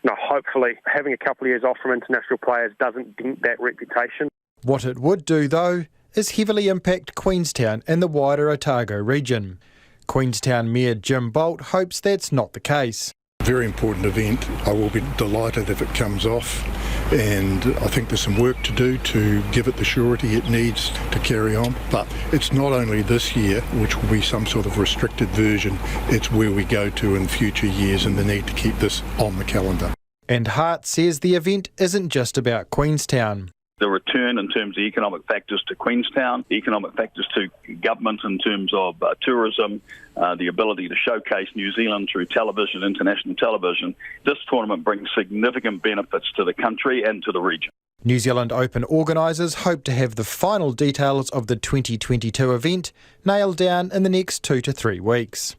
Hopefully, having a couple of years off from international players doesn't dent that reputation. What it would do, though, is heavily impact Queenstown and the wider Otago region. Queenstown Mayor Jim Bolt hopes that's not the case. Very important event. I will be delighted if it comes off, and I think there's some work to do to give it the surety it needs to carry on. But it's not only this year, which will be some sort of restricted version, it's where we go to in future years and the need to keep this on the calendar. And Hart says the event isn't just about Queenstown. The return in terms of economic factors to Queenstown, the economic factors to government in terms of tourism, the ability to showcase New Zealand through television, international television. This tournament brings significant benefits to the country and to the region. New Zealand Open organisers hope to have the final details of the 2022 event nailed down in the next 2 to 3 weeks.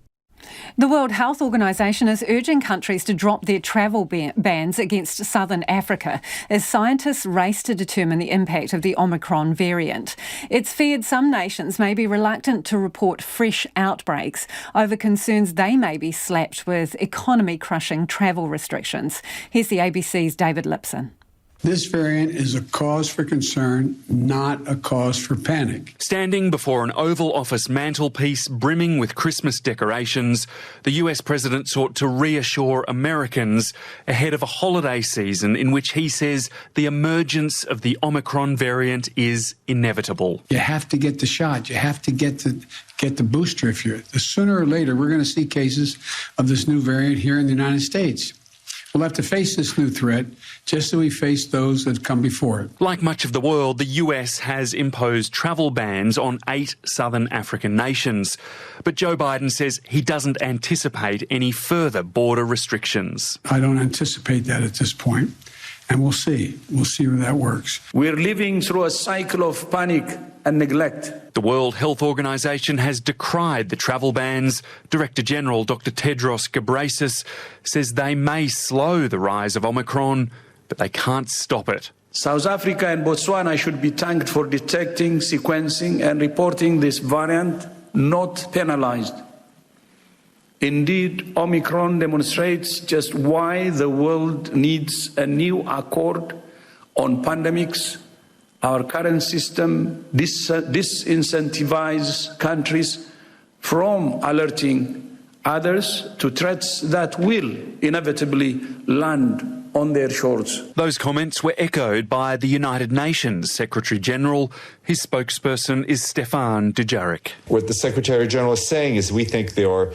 The World Health Organization is urging countries to drop their travel bans against southern Africa as scientists race to determine the impact of the Omicron variant. It's feared some nations may be reluctant to report fresh outbreaks over concerns they may be slapped with economy-crushing travel restrictions. Here's the ABC's David Lipson. This variant is a cause for concern, not a cause for panic. Standing before an Oval Office mantelpiece brimming with Christmas decorations, the US president sought to reassure Americans ahead of a holiday season in which he says the emergence of the Omicron variant is inevitable. You have to get the shot. You have to get the booster. Sooner or later, we're going to see cases of this new variant here in the United States. We'll have to face this new threat just as we faced those that come before it. Like much of the world, the US has imposed travel bans on 8 southern African nations. But Joe Biden says he doesn't anticipate any further border restrictions. I don't anticipate that at this point, and we'll see. We'll see where that works. We're living through a cycle of panic and neglect. The World Health Organization has decried the travel bans. Director General Dr. Tedros Ghebreyesus says they may slow the rise of Omicron, but they can't stop it. South Africa and Botswana should be thanked for detecting, sequencing and reporting this variant, not penalized. Indeed, Omicron demonstrates just why the world needs a new accord on pandemics. Our current system disincentivizes countries from alerting others to threats that will inevitably land on their shores. Those comments were echoed by the United Nations Secretary General. His spokesperson is Stefan Dujarric. What the Secretary General is saying is we think there are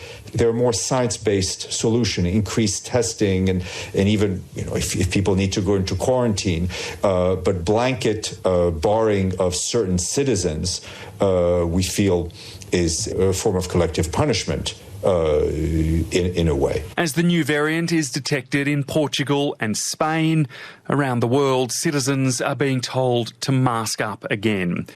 more science-based solution, increased testing, and even if people need to go into quarantine, but blanket barring of certain citizens, we feel is a form of collective punishment. In a way. As the new variant is detected in Portugal and Spain, around the world, citizens are being told to mask up again.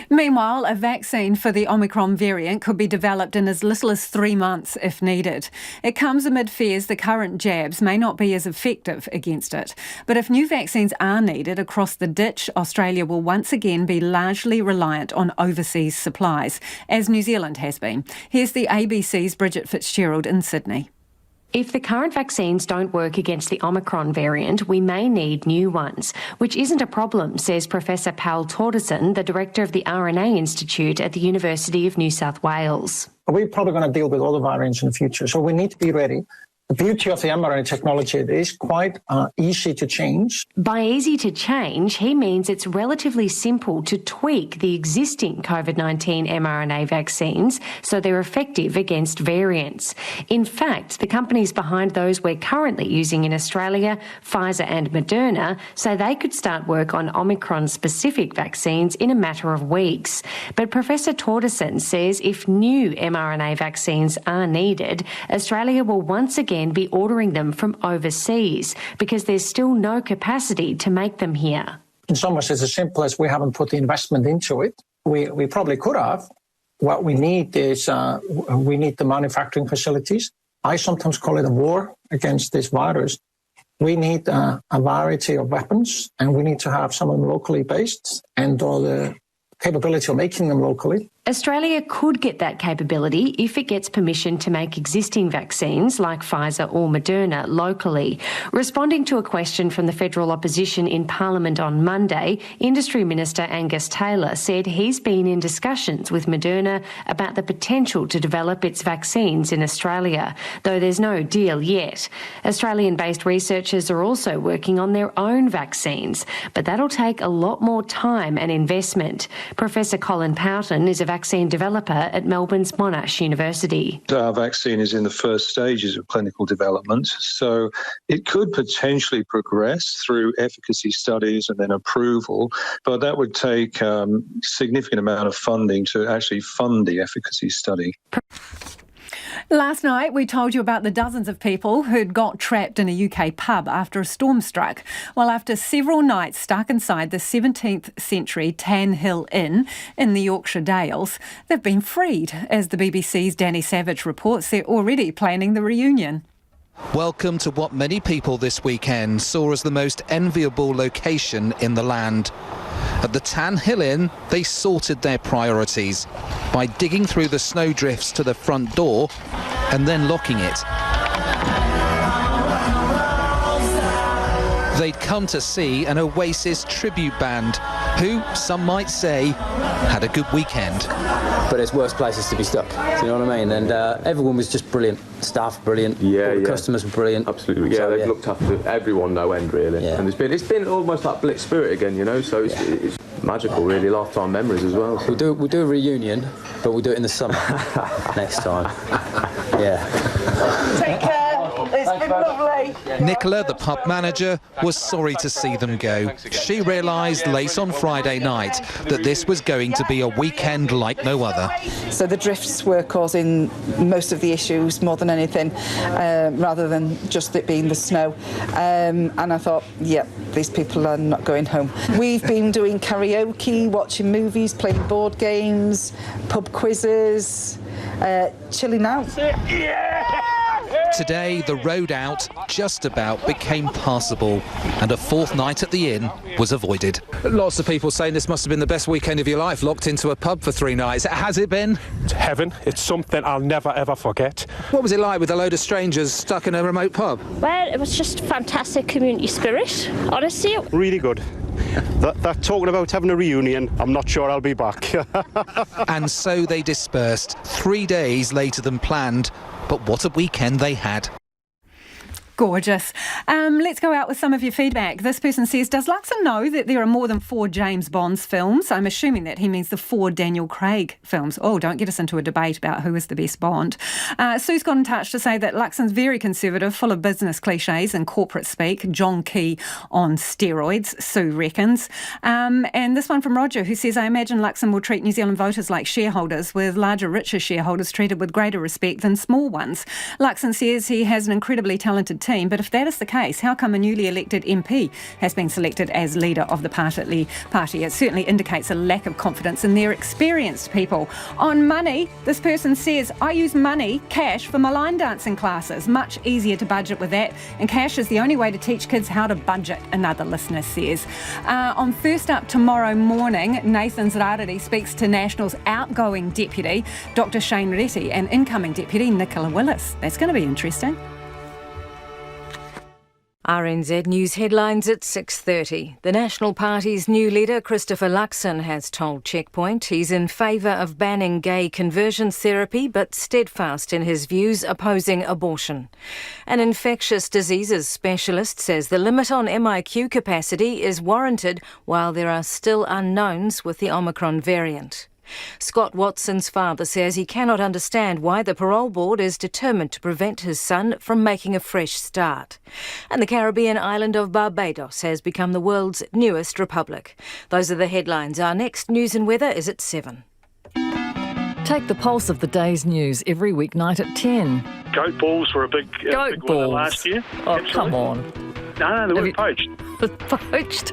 Meanwhile, a vaccine for the Omicron variant could be developed in as little as 3 months if needed. It comes amid fears the current jabs may not be as effective against it. But if new vaccines are needed across the ditch, Australia will once again be largely reliant on overseas supplies, as New Zealand has been. Here's the ABC's Bridget Fitzgerald in Sydney. If the current vaccines don't work against the Omicron variant, we may need new ones, which isn't a problem, says Professor Paul Torderson, the director of the RNA Institute at the University of New South Wales. We're probably going to deal with all the variants in the future, so we need to be ready. The beauty of the mRNA technology, it is quite easy to change. By easy to change, he means it's relatively simple to tweak the existing COVID-19 mRNA vaccines so they're effective against variants. In fact, the companies behind those we're currently using in Australia, Pfizer and Moderna, say they could start work on Omicron-specific vaccines in a matter of weeks. But Professor Torderson says if new mRNA vaccines are needed, Australia will once again be ordering them from overseas because there's still no capacity to make them here. In some ways, it's as simple as we haven't put the investment into it. We probably could have. What we need is we need the manufacturing facilities. I sometimes call it a war against this virus. We need a variety of weapons, and we need to have some of them locally based and all the capability of making them locally. Australia could get that capability if it gets permission to make existing vaccines like Pfizer or Moderna locally. Responding to a question from the federal opposition in Parliament on Monday, Industry Minister Angus Taylor said he's been in discussions with Moderna about the potential to develop its vaccines in Australia, though there's no deal yet. Australian-based researchers are also working on their own vaccines, but that'll take a lot more time and investment. Professor Colin Poughton is a vaccine developer at Melbourne's Monash University. Our vaccine is in the first stages of clinical development, so it could potentially progress through efficacy studies and then approval, but that would take a significant amount of funding to actually fund the efficacy study. Last night, we told you about the dozens of people who'd got trapped in a UK pub after a storm struck. Well, after several nights stuck inside the 17th century Tan Hill Inn in the Yorkshire Dales, they've been freed. As the BBC's Danny Savage reports, they're already planning the reunion. Welcome to what many people this weekend saw as the most enviable location in the land. At the Tan Hill Inn, they sorted their priorities by digging through the snowdrifts to the front door and then locking it. They'd come to see an Oasis tribute band, who, some might say, had a good weekend. But there's worse places to be stuck, do you know what I mean? And everyone was just brilliant. Staff brilliant. Yeah, all the customers were brilliant. Absolutely. Yeah, they've looked after everyone, no end, really. Yeah. And it's been almost like Blitz Spirit again, you know. So it's magical, really. Lifetime memories as well. So. We'll do a reunion, but we'll do it in the summer next time. Yeah. Take care. It's been lovely. Nicola, the pub manager, was sorry to see them go. She realised late on Friday night that this was going to be a weekend like no other. So the drifts were causing most of the issues more than anything, rather than just it being the snow. And I thought, yeah, these people are not going home. We've been doing karaoke, watching movies, playing board games, pub quizzes, chilling out. Today, the road out just about became passable, and a fourth night at the inn was avoided. Lots of people saying this must have been the best weekend of your life, locked into a pub for 3 nights. Has it been? It's heaven. It's something I'll never, ever forget. What was it like with a load of strangers stuck in a remote pub? Well, it was just fantastic community spirit, honestly. Really good. That talking about having a reunion, I'm not sure I'll be back. And so they dispersed 3 days later than planned. But what a weekend they had. Gorgeous. Let's go out with some of your feedback. This person says, does Luxon know that there are more than 4 James Bond films? I'm assuming that he means the 4 Daniel Craig films. Oh, don't get us into a debate about who is the best Bond. Sue's got in touch to say that Luxon's very conservative, full of business cliches and corporate speak. John Key on steroids, Sue reckons. And this one from Roger, who says, I imagine Luxon will treat New Zealand voters like shareholders, with larger, richer shareholders treated with greater respect than small ones. Luxon says he has an incredibly talented team, but if that is the case, how come a newly elected MP has been selected as leader of the party? It certainly indicates a lack of confidence in their experienced people. On money, this person says, I use money, cash, for my line dancing classes. Much easier to budget with that, and cash is the only way to teach kids how to budget, another listener says. On First Up tomorrow morning, Nathan Zrariri speaks to National's outgoing deputy, Dr. Shane Reti, and incoming deputy, Nicola Willis. That's going to be interesting. RNZ News headlines at 6:30. The National Party's new leader, Christopher Luxon, has told Checkpoint he's in favour of banning gay conversion therapy, but steadfast in his views opposing abortion. An infectious diseases specialist says the limit on MIQ capacity is warranted while there are still unknowns with the Omicron variant. Scott Watson's father says he cannot understand why the parole board is determined to prevent his son from making a fresh start. And the Caribbean island of Barbados has become the world's newest republic. Those are the headlines. Our next news and weather is at 7. Take the pulse of the day's news every weeknight at 10. Goat balls were a big winner last year. Oh, absolutely. Come on. No, they weren't poached. Poached?